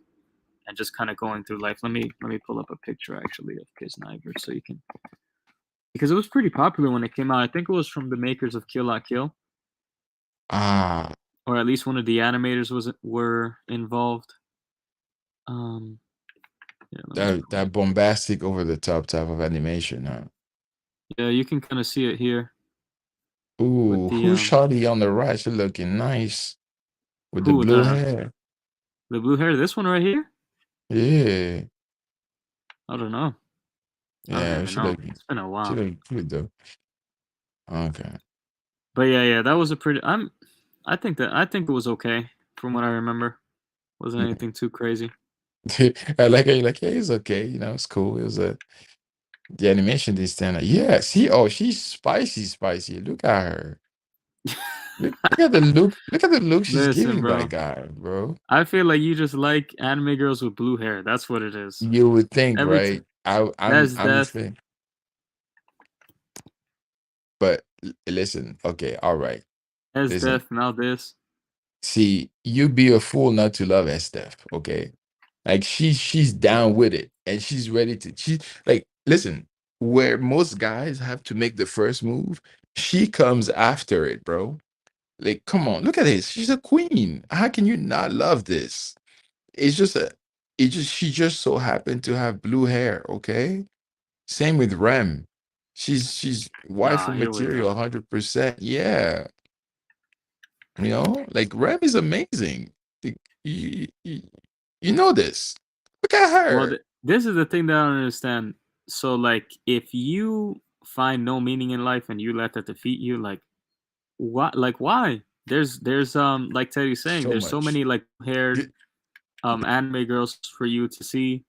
and just kind of going through life. Let me pull up a picture actually of Kisniver so you can, because it was pretty popular when it came out. I think it was from the makers of Kill La Kill, Ah, or at least one of the animators was were involved. Um, yeah, let me that pull that up. bombastic over the top type of animation, huh? Yeah, you can kind of see it here with Ooh, the who's shawty on the right? She looking nice with the who blue hair. the blue hair. This one right here. Yeah, I don't know. I don't yeah, even know. It's been a she while. look good though. Okay. But yeah, yeah, that was a pretty. I think it was okay from what I remember. Wasn't anything too crazy. I like how you're like, yeah, it's okay, it's cool. It was the animation did stand out. Yeah, see, oh, she's spicy, spicy. Look at her. Look at the look. Look at the look she's Listen, giving that bro. guy, bro. I feel like you just like anime girls with blue hair. That's what it is. You would think, Every time. right? I'm That's I'm a death. fan. But listen, okay, all right. That's Listen, death. Now this. see, you be a fool not to love Steph, okay? Like she's down with it and she's ready to she like listen, where most guys have to make the first move, she comes after it, bro. Like, come on, look at this. She's a queen. How can you not love this? It's just a she just so happened to have blue hair, okay? Same with Rem. She's waifu Ah, here we material go. 100%. Yeah. Like Rem is amazing. Like, you know this. Look at Well, her. this is the thing that I don't understand. So, like, if you find no meaning in life and you let that defeat you, like, what? Like, why? There's like Teddy's saying, So there's so much. many like haired Y- anime girls for you to see.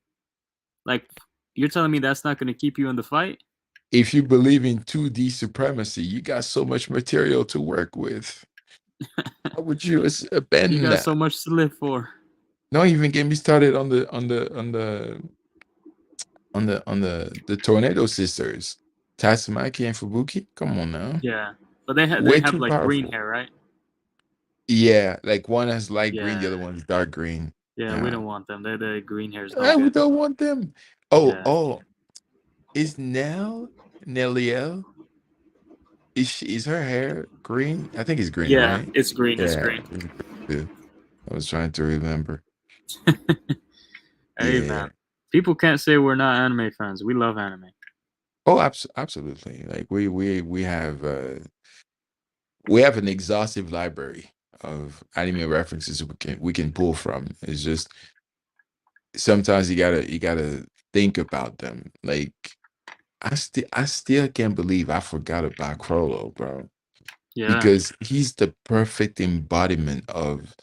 Like, you're telling me that's not going to keep you in the fight? If you believe in 2D supremacy, you got so much material to work with. How would you You abandon got so that? much to live for. Don't even get me started on the Tornado Sisters, Tatsumaki and Fubuki. Come on now, Yeah, but they way have too like green powerful. hair, right? Yeah, like one has light green, the Yeah, other one's dark green. yeah. We Yeah, don't want them. The green hair is no we good. don't want them. Oh, Yeah, oh, is Nelliel? Is her hair green? I think it's green, yeah. right? It's green. It's Yeah, green. it's green too. I was trying to remember. Hey Yeah, man. People can't say we're not anime fans. We love anime. Oh, absolutely. Like we have an exhaustive library of anime references we can pull from. It's just sometimes you gotta think about them. Like I still can't believe I forgot about Crollo, bro. Yeah, Because he's the perfect embodiment of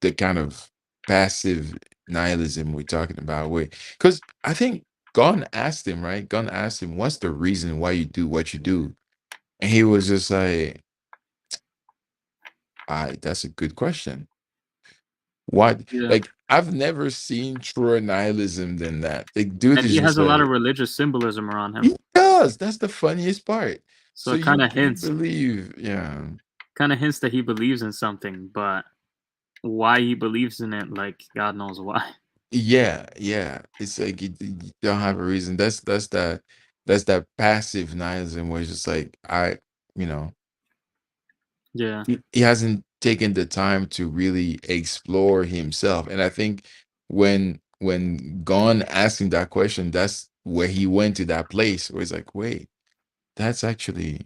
the kind of passive nihilism we're talking about. Because I think Gon asked him, right? Gon asked him, "What's the reason why you do what you do?" And he was just like, "I. That's a good question. What? yeah. Like, I've never seen truer nihilism than that. Like, dude And is he just has a lot of like, religious symbolism around him. he does. That's the funniest part. So So it kind of you hints believe, yeah. that he believes in something, but why he believes in it, like God knows why. Yeah, yeah. It's like you don't have a reason. That's that passive nihilism where it's just like you know, Yeah, he hasn't taken the time to really explore himself. And I think when Gon asking that question, that's where he went to that place where it's like, wait, that's actually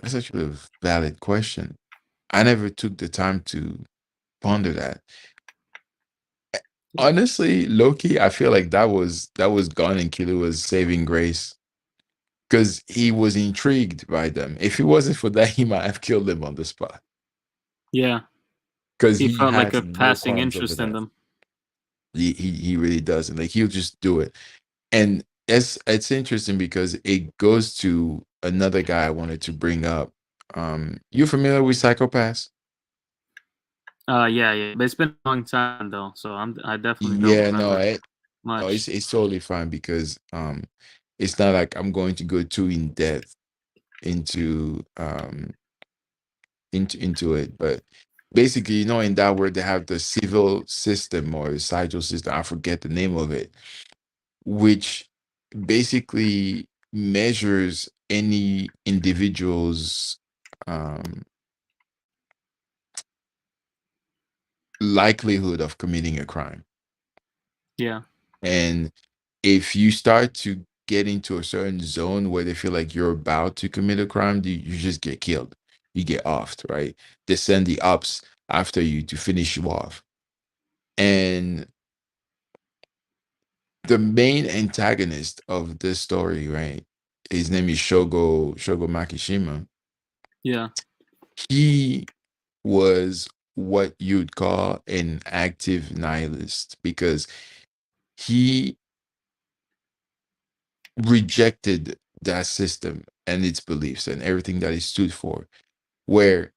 that's actually a valid question. I never took the time to ponder that. yeah, Honestly, Loki, I feel like that was Gon and Killua's saving grace because he was intrigued by them. If it wasn't for that, he might have killed them on the spot yeah. because He he felt like has a no passing qualms over interest in that. them. He really doesn't. Like he'll just do it. And it's interesting because it goes to another guy I wanted to bring up. You familiar with Psychopaths? Yeah, yeah. But it's been a long time though, so I definitely don't Yeah, no, remember no, much. it's totally fine because it's not like I'm going to go too in depth into into it, but basically, in that word they have the civil system or societal system. I forget the name of it, which basically measures any individual's um, likelihood of committing a crime. Yeah, And if you start to get into a certain zone where they feel like you're about to commit a crime, you just get killed. You get offed, right? They send the ops after you to finish you off. And the main antagonist of this story, right? His name is Shogo Makishima. yeah, He was what you'd call an active nihilist because he rejected that system and its beliefs and everything that it stood for. Where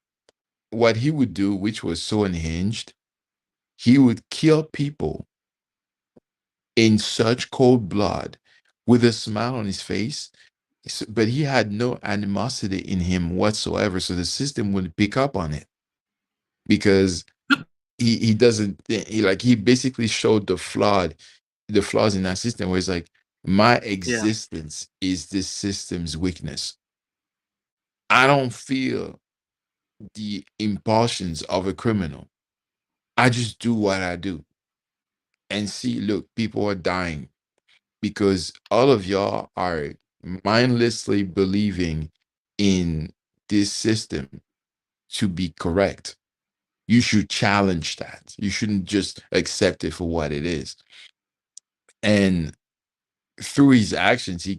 what he would do, which was so unhinged, he would kill people in such cold blood with a smile on his face. But he had no animosity in him whatsoever. So the system would pick up on it because he doesn't he basically showed the flaws in that system where it's like my yeah, existence is this system's weakness. I don't feel the impulsions of a criminal. I just do what I do and see, look, people are dying because all of y'all are mindlessly believing in this system to be correct. You should challenge that. You shouldn't just accept it for what it is. And through his actions, he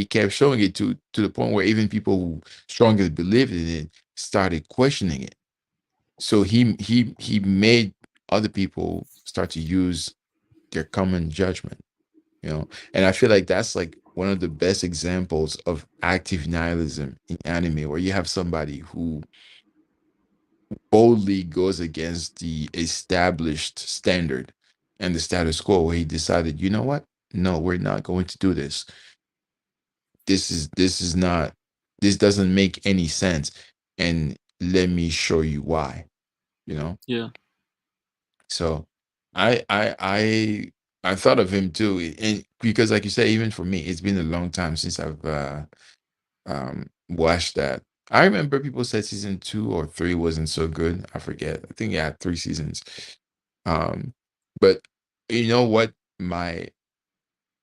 kept showing it to the point where even people who strongly believed in it started questioning it. So he made other people start to use their common judgment. And I feel like that's like one of the best examples of active nihilism in anime, where you have somebody who boldly goes against the established standard and the status quo, where he decided, you know what? No, we're not going to do this. This is not, this doesn't make any sense. And let me show you why, you know? yeah, So I thought of him too. And because like you say, even for me, it's been a long time since I've watched that. I remember people said season 2 or 3 wasn't so good. I forget. I think it had 3 seasons. Um, but you know what? My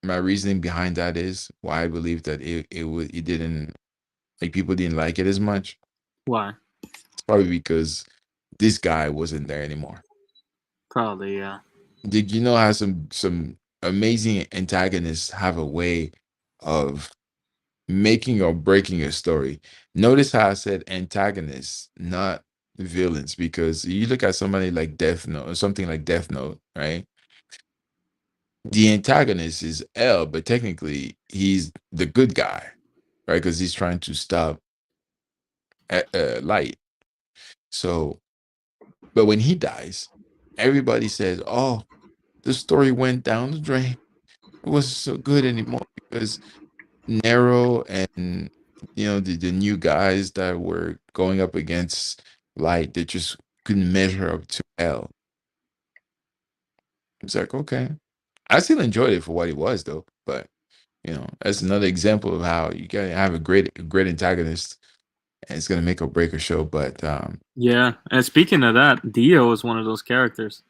my reasoning behind that is why I believe that it didn't, like, people didn't like it as much. Why? It's probably because this guy wasn't there anymore. Probably, yeah. Did you know how some amazing antagonists have a way of making or breaking a story? Notice how I said antagonists, not villains, because you look at somebody like Death Note or something like Death Note, right? The antagonist is L, but technically he's the good guy, right? Because he's trying to stop light. So, but when he dies, everybody says, "Oh, the story went down the drain. It wasn't so good anymore because Nero and the new guys that were going up against light, they just couldn't measure up to L." It's like, okay, I still enjoyed it for what it was, though. But that's another example of how you gotta have a great antagonist, and it's gonna make or break a show. But Yeah, and speaking of that, Dio is one of those characters.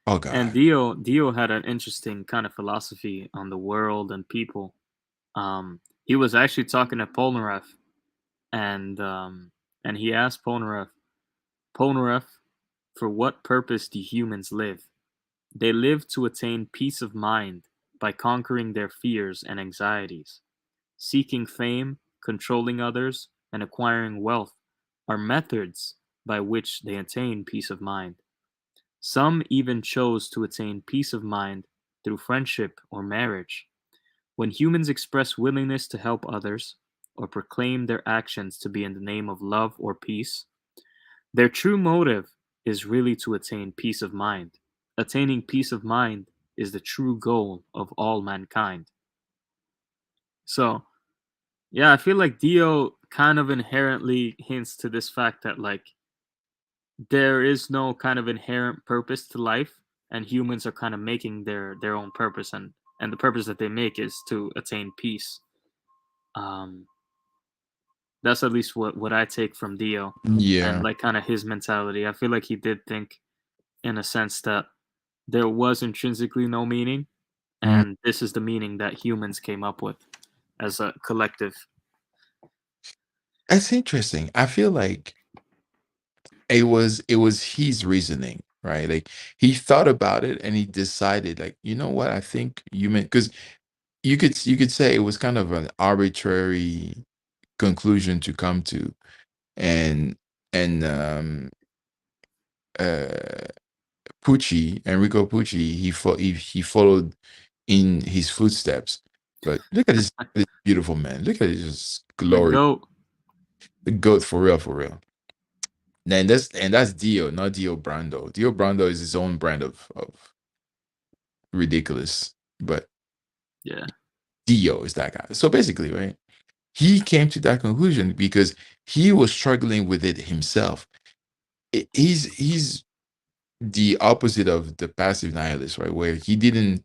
oh And god, Dio had an interesting kind of philosophy on the world and people. He was actually talking to Polnareff, and and he asked Polnareff, for what purpose do humans live? They live to attain peace of mind by conquering their fears and anxieties. Seeking fame, controlling others, and acquiring wealth are methods by which they attain peace of mind. Some even chose to attain peace of mind through friendship or marriage. When humans express willingness to help others, or proclaim their actions to be in the name of love or peace, their true motive is really to attain peace of mind. Attaining peace of mind is the true goal of all mankind. So, yeah, I feel like Dio kind of inherently hints to this fact that, like, there is no kind of inherent purpose to life, and humans are kind of making their own purpose, and the purpose that they make is to attain peace. Um, that's at least what I take from Dio, and yeah. like kind of his mentality. I feel like he did think in a sense that there was intrinsically no meaning, Mm. and this is the meaning that humans came up with as a collective. That's interesting. I feel like it was his reasoning, right? Like, he thought about it and he decided, like, you know what, I think human, because you could say it was kind of an arbitrary conclusion to come to. And and um uh Enrico Pucci, he followed in his footsteps. But look at this beautiful man. Look at his The glory. goat. The goat, for real, for real. And that's Dio, not Dio Brando. Dio Brando is his own brand of ridiculous. But Yeah. Dio is that guy. So basically, right? He came to that conclusion because he was struggling with it himself. He's the opposite of the passive nihilist, right? Where he didn't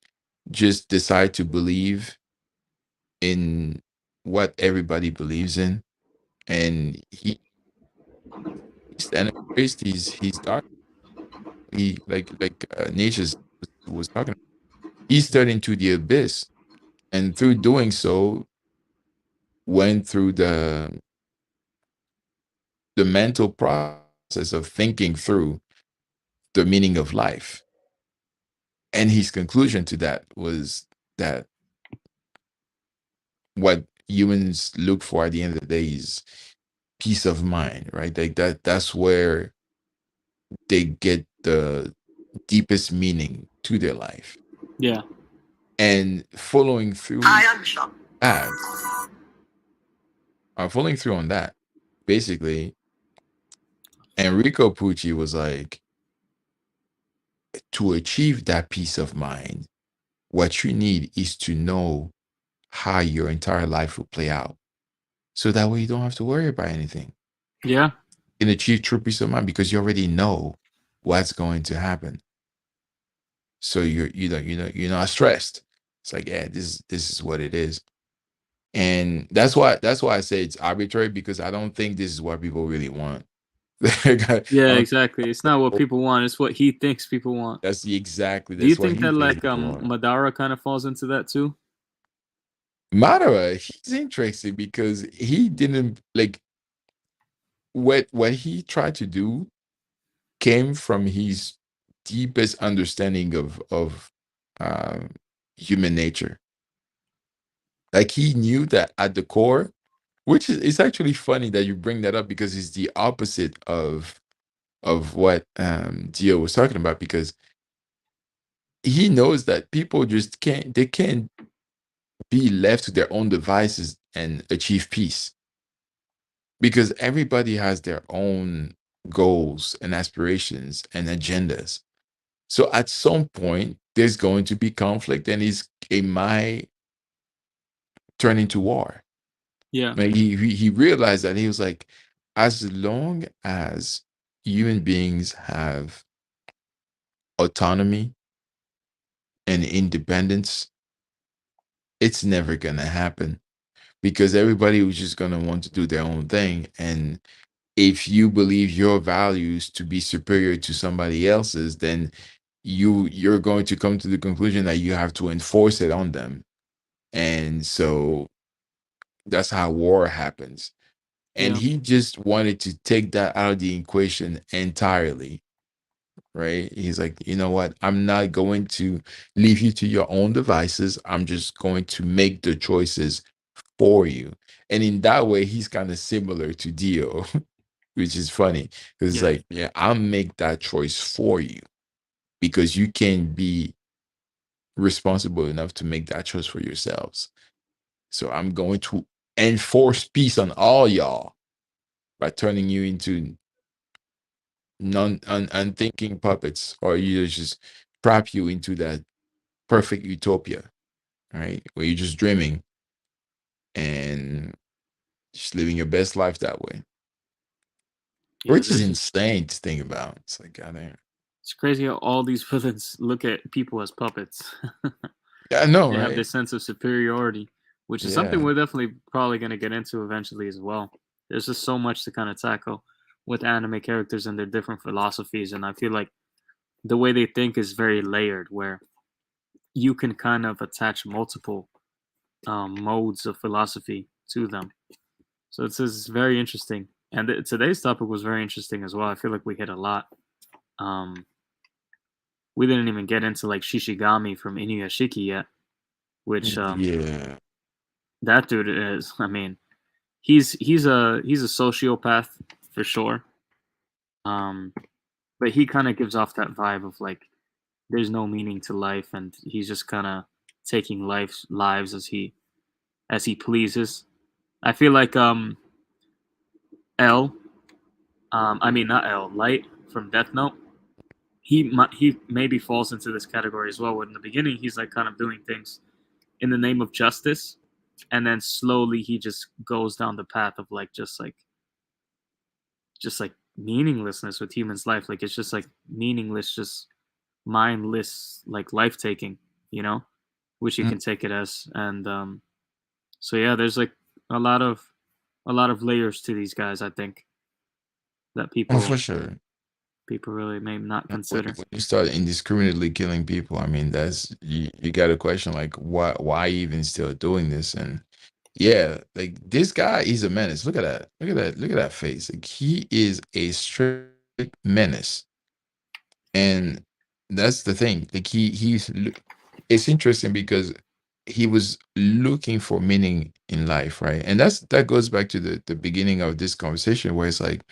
just decide to believe in what everybody believes in, and he embraced his dark. He, like Nietzsche was talking. He stared into the abyss, and through doing so, went through the mental process of thinking through the meaning of life. And his conclusion to that was that what humans look for at the end of the day is peace of mind, right? Like that's where they get the deepest meaning to their life. Yeah. And that, following through on that, basically, Enrico Pucci was like, to achieve that peace of mind, what you need is to know how your entire life will play out. So that way you don't have to worry about anything. Yeah. You can achieve true peace of mind because you already know what's going to happen. So you're not stressed. It's like, yeah, this is what it is. And that's why I say it's arbitrary, because I don't think this is what people really want. I Yeah, don't exactly. It's not what people want, it's what he thinks people want. That's Do you that's what think he that thinks like people want. Madara kind of falls into that too? Madara, he's interesting because he didn't like what he tried to do came from his deepest understanding of um, human nature. Like he knew that at the core, which is it's actually funny that you bring that up because it's the opposite of what Dio was talking about because he knows that people just can't be left to their own devices and achieve peace because everybody has their own goals and aspirations and agendas. So at some point, there's going to be conflict, and it might turn into war. Yeah, Like he realized that he was like, as long as human beings have autonomy and independence, it's never gonna happen because everybody was just gonna want to do their own thing. And if you believe your values to be superior to somebody else's, then you're going to come to the conclusion that you have to enforce it on them. And so that's how war happens. And yeah, he just wanted to take that out of the equation entirely, right? He's like, you know what? I'm not going to leave you to your own devices. I'm just going to make the choices for you. And in that way, he's kind of similar to Dio, which is funny because it's yeah, like, yeah, I'll make that choice for you because you can't be responsible enough to make that choice for yourselves. So I'm going to enforce peace on all y'all by turning you into unthinking puppets, or you just trap you into that perfect utopia, right? Where you're just dreaming and just living your best life that way, yeah. which is There's just insane to think about. It's like, goddamn. it's crazy how all these villains look at people as puppets. Yeah, I know, They have right? this sense of superiority, which is something Yeah. we're definitely probably going to get into eventually as well. There's just so much to kind of tackle with anime characters and their different philosophies, and I feel like the way they think is very layered, where you can kind of attach multiple modes of philosophy to them. So it's very interesting. And today's topic was very interesting as well. I feel like we hit a lot. Um, we didn't even get into like Shishigami from Inuyashiki yet, which Yeah. that dude is. I mean, he's a sociopath for sure. Um, but he kind of gives off that vibe of like there's no meaning to life, and he's just kind of taking lives as he pleases. I feel like L, I mean not L, Light from Death Note. He maybe falls into this category as well. Where in the beginning he's like kind of doing things in the name of justice, and then slowly he just goes down the path of like just like meaninglessness with humans' life. Like it's just like meaningless, just mindless, like life taking, you know, which you Mm. can take it as. And so yeah, there's like a lot of a lot of layers to these guys. I think that Oh, people for sure. people really may not consider. When you start indiscriminately killing people, I mean, that's you got a question like, why even still doing this? And yeah, like this guy, he's a menace. Look at that. Look at that. Look at that face. Like he is a straight menace. And that's the thing. Like it's interesting because he was looking for meaning in life, right? And that goes back to the beginning of this conversation where it's like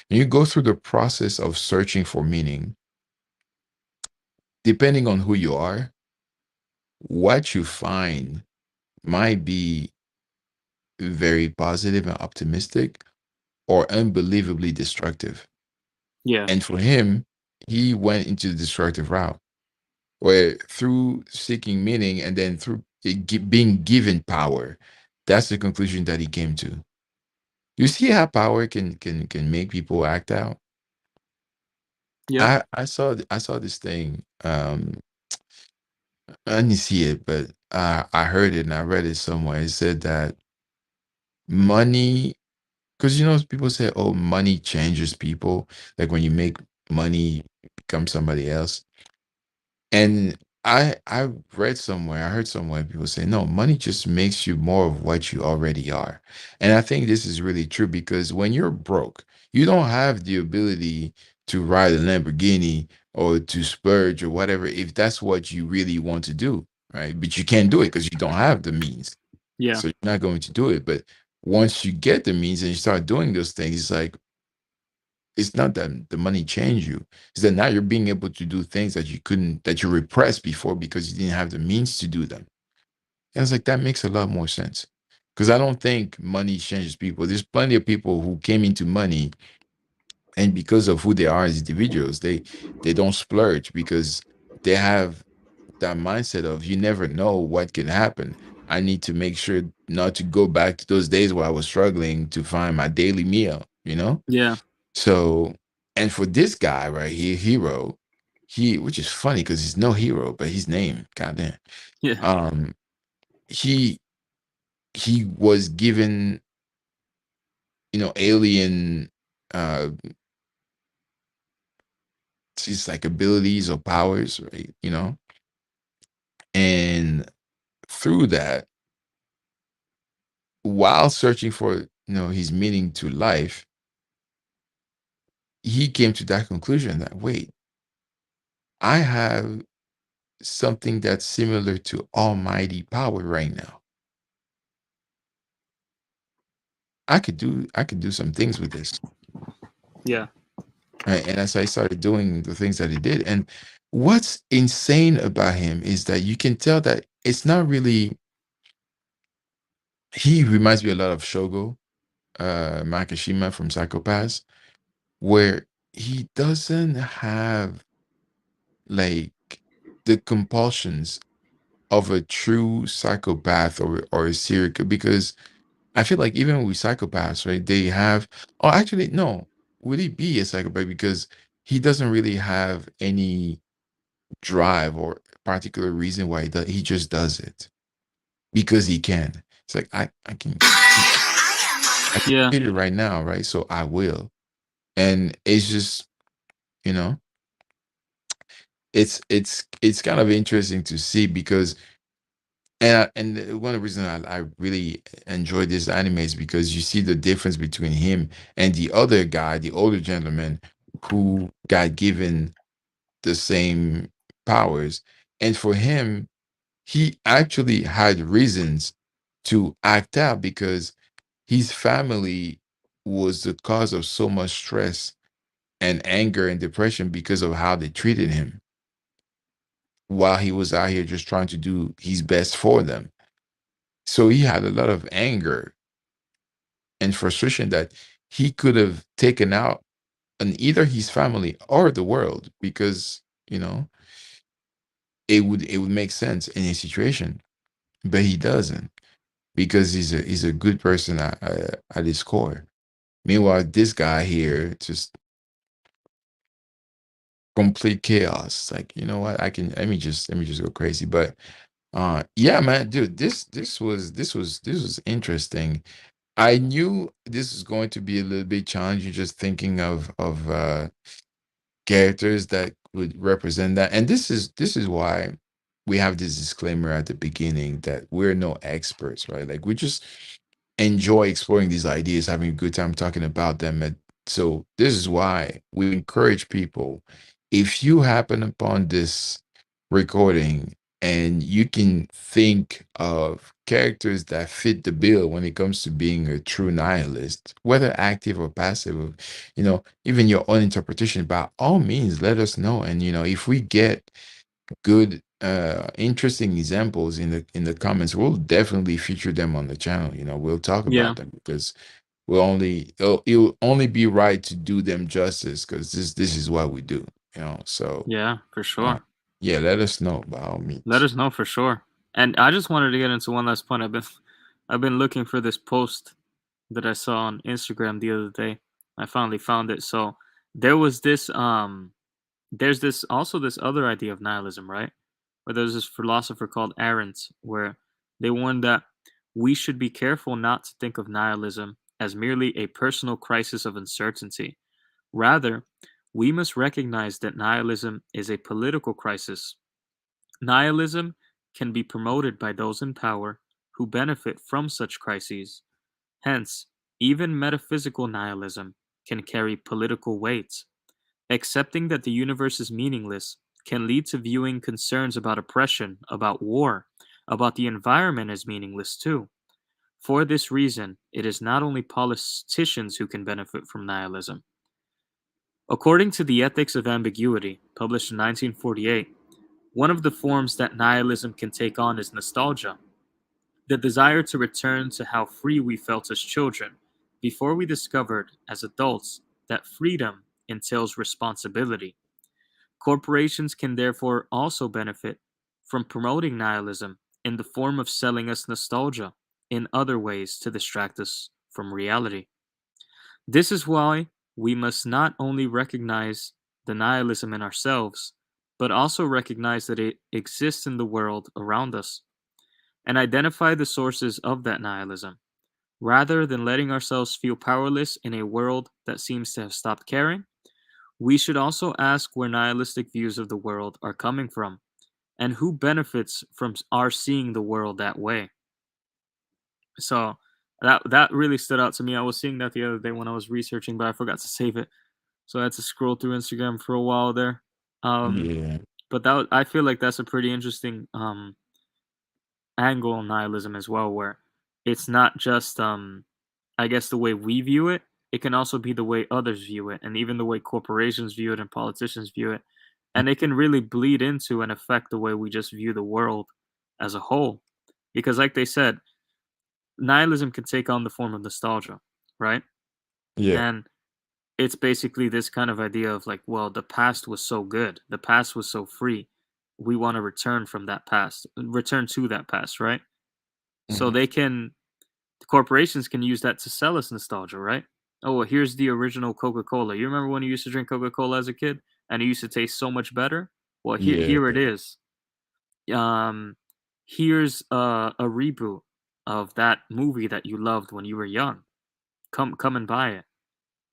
when you go through the process of searching for meaning, depending on who you are, what you find might be very positive and optimistic or unbelievably destructive. Yeah, And for him, he went into the destructive route where through seeking meaning and then through being given power, that's the conclusion that he came to. You see how power can make people act out. yeah, I saw this thing. I didn't see it, but I heard it and I read it somewhere. It said that money, because you know people say, "Oh, money changes people." Like when you make money, you become somebody else. And I read somewhere, I heard somewhere people say, no, money just makes you more of what you already are. And I think this is really true because when you're broke, you don't have the ability to ride a Lamborghini or to splurge or whatever if that's what you really want to do, right? But you can't do it because you don't have the means. Yeah. So you're not going to do it. But once you get the means and you start doing those things, it's like it's not that the money changed you. It's that now you're being able to do things that you couldn't, that you repressed before because you didn't have the means to do them. And it's like that makes a lot more sense. Because I don't think money changes people. There's plenty of people who came into money, and because of who they are as individuals, they don't splurge because they have that mindset of you never know what can happen. I need to make sure not to go back to those days where I was struggling to find my daily meal, you know? Yeah. So, and for this guy right here, hero, which is funny because he's no hero, but his name, goddamn, Yeah. um, he he was given, alien, uh, just like abilities or powers, right? And through that, while searching for, his meaning to life, he came to that conclusion that wait, I have something that's similar to almighty power right now. I could do some things with this. Yeah. Right? And as I started doing the things that he did, and what's insane about him is that you can tell that it's not really. He reminds me a lot of Shogo Makishima from Psychopaths, where he doesn't have like the compulsions of a true psychopath or a serial killer, because I feel like even with psychopaths, right, they have. Oh, actually, no. Would he be a psychopath? Because he doesn't really have any drive or particular reason why he does. He just does it because he can. It's like I can Yeah. hit it right now, right? So I will, and it's just you know, it's kind of interesting to see because one of the reasons I really enjoy this anime is because you see the difference between him and the other guy, the older gentleman who got given the same powers. And for him, he actually had reasons to act out because his family was the cause of so much stress and anger and depression because of how they treated him while he was out here just trying to do his best for them. So he had a lot of anger and frustration that he could have taken out on either his family or the world because, you know, it would make sense in a situation, but he doesn't because he's a good person at his core. Meanwhile, this guy here just complete chaos. Like, you know what? Let me just go crazy. But yeah, man, dude, this was interesting. I knew this was going to be a little bit challenging just thinking of characters that would represent that. And this is why we have this disclaimer at the beginning that we're no experts, right? Like we just enjoy exploring these ideas, having a good time talking about them. And so this is why we encourage people, if you happen upon this recording and you can think of characters that fit the bill when it comes to being a true nihilist, whether active or passive, or, even your own interpretation, by all means, let us know. And, if we get good interesting examples in the comments, we'll definitely feature them on the channel. We'll talk Yeah. about them because it'll only be right to do them justice because this is what we do. So Yeah, for uh sure. yeah, let us know by all Let means. us know for sure. And I just wanted to get into one last point. I've been looking for this post that I saw on Instagram the other day. I finally found it. So there was this there's this other idea of nihilism, right? Where there's this philosopher called Arendt where they warned that we should be careful not to think of nihilism as merely a personal crisis of uncertainty. Rather, we must recognize that nihilism is a political crisis Nihilism can be promoted by those in power who benefit from such crises. Hence, even metaphysical nihilism can carry political weight. Accepting that the universe is meaningless can lead to viewing concerns about oppression, about war, about the environment as meaningless too. For this reason, it is not only politicians who can benefit from nihilism. According to the Ethics of Ambiguity, published in 1948, one of the forms that nihilism can take on is nostalgia, the desire to return to how free we felt as children, before we discovered, as adults, that freedom entails responsibility. Corporations can therefore also benefit from promoting nihilism in the form of selling us nostalgia in other ways to distract us from reality. This is why we must not only recognize the nihilism in ourselves, but also recognize that it exists in the world around us and identify the sources of that nihilism. Rather than letting ourselves feel powerless in a world that seems to have stopped caring, we should also ask where nihilistic views of the world are coming from and who benefits from our seeing the world that way. So that really stood out to me. I was seeing that the other day when I was researching, but I forgot to save it. So I had to scroll through Instagram for a while there. Um, Yeah. but I feel like that's a pretty interesting angle on nihilism as well, where it's not just I guess the way we view it, it can also be the way others view it, and even the way corporations view it and politicians view it. And it can really bleed into and affect the way we just view the world as a whole. Because, like they said, nihilism can take on the form of nostalgia, right? Yeah. And it's basically this kind of idea of like, well, the past was so good, the past was so free. We want to return from that past, return to that past, right? So Mhm. the corporations can use that to sell us nostalgia, right? Oh, well, here's the original Coca-Cola. You remember when you used to drink Coca-Cola as a kid and it used to taste so much better? Well, Yeah. here it is. Um, here's a reboot of that movie that you loved when you were young. Come and buy it,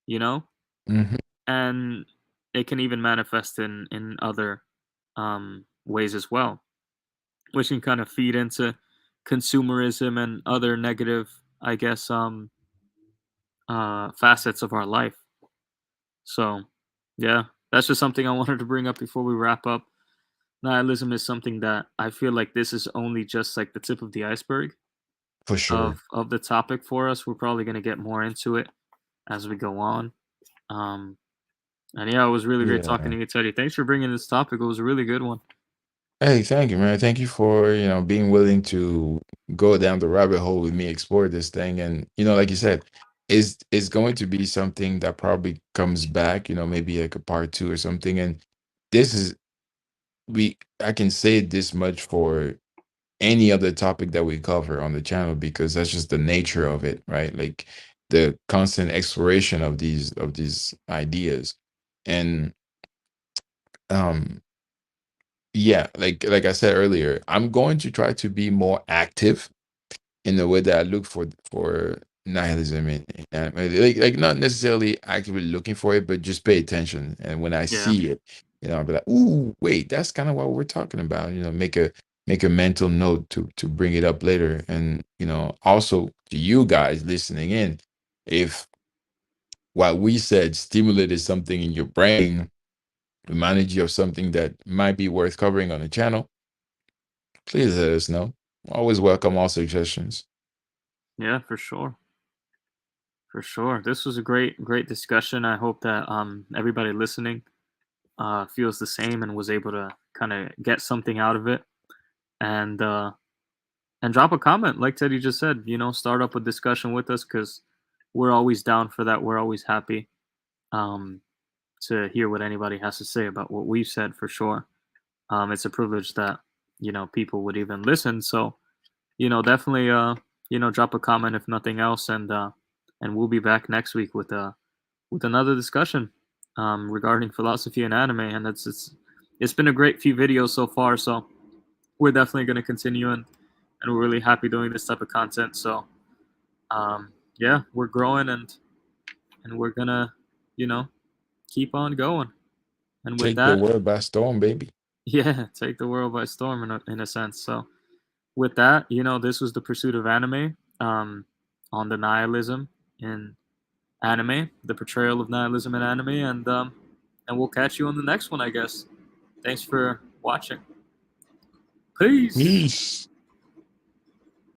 you know? Mhm. And it can even manifest in other ways as well, which can kind of feed into consumerism and other negative, I guess, facets of our life. So, yeah, that's just something I wanted to bring up before we wrap up. Nihilism is something that I feel like this is only just like the tip of the iceberg For sure. of the topic for us. We're probably going to get more into it as we go on. Um, and yeah, it was really great talking Yeah. to you, Teddy. Thanks for bringing this topic. It was a really good one. Hey, thank you, man. Thank you for, being willing to go down the rabbit hole with me, explore this thing. And, like you said, it's going to be something that probably comes back, maybe like a part two or something. And this is I can say this much for any other topic that we cover on the channel because that's just the nature of it, right? Like the constant exploration of these ideas. And um yeah, like I said earlier, I'm going to try to be more active in the way that I look for nihilism and like not necessarily actively looking for it, but just pay attention. And when I Yeah, see it, I'll be like, "Ooh, wait, that's kind of what we're talking about." Make a mental note to bring it up later. And also to you guys listening in, if what we said stimulated something in your brain, reminded you of something that might be worth covering on the channel, please let us know. Always welcome all suggestions. yeah, for sure. For sure. This was a great discussion. I hope that everybody listening feels the same and was able to kind of get something out of it. And and drop a comment like Teddy just said, start up a discussion with us cuz we're always down for that. We're always happy um to hear what anybody has to say about what we've said for sure. It's a privilege that, people would even listen. So, definitely drop a comment if nothing else, and we'll be back next week with another discussion regarding philosophy and anime. And it's been a great few videos so far, so we're definitely going to continue, and we're really happy doing this type of content. So yeah, we're growing, and we're gonna you know keep on going. And with Take the that, world by storm, baby. Yeah, take the world by storm in a sense. So with that, this was the pursuit of anime, on the nihilism in anime, the portrayal of nihilism in anime, and we'll catch you on the next one, I guess. Thanks for watching. Peace. Peace.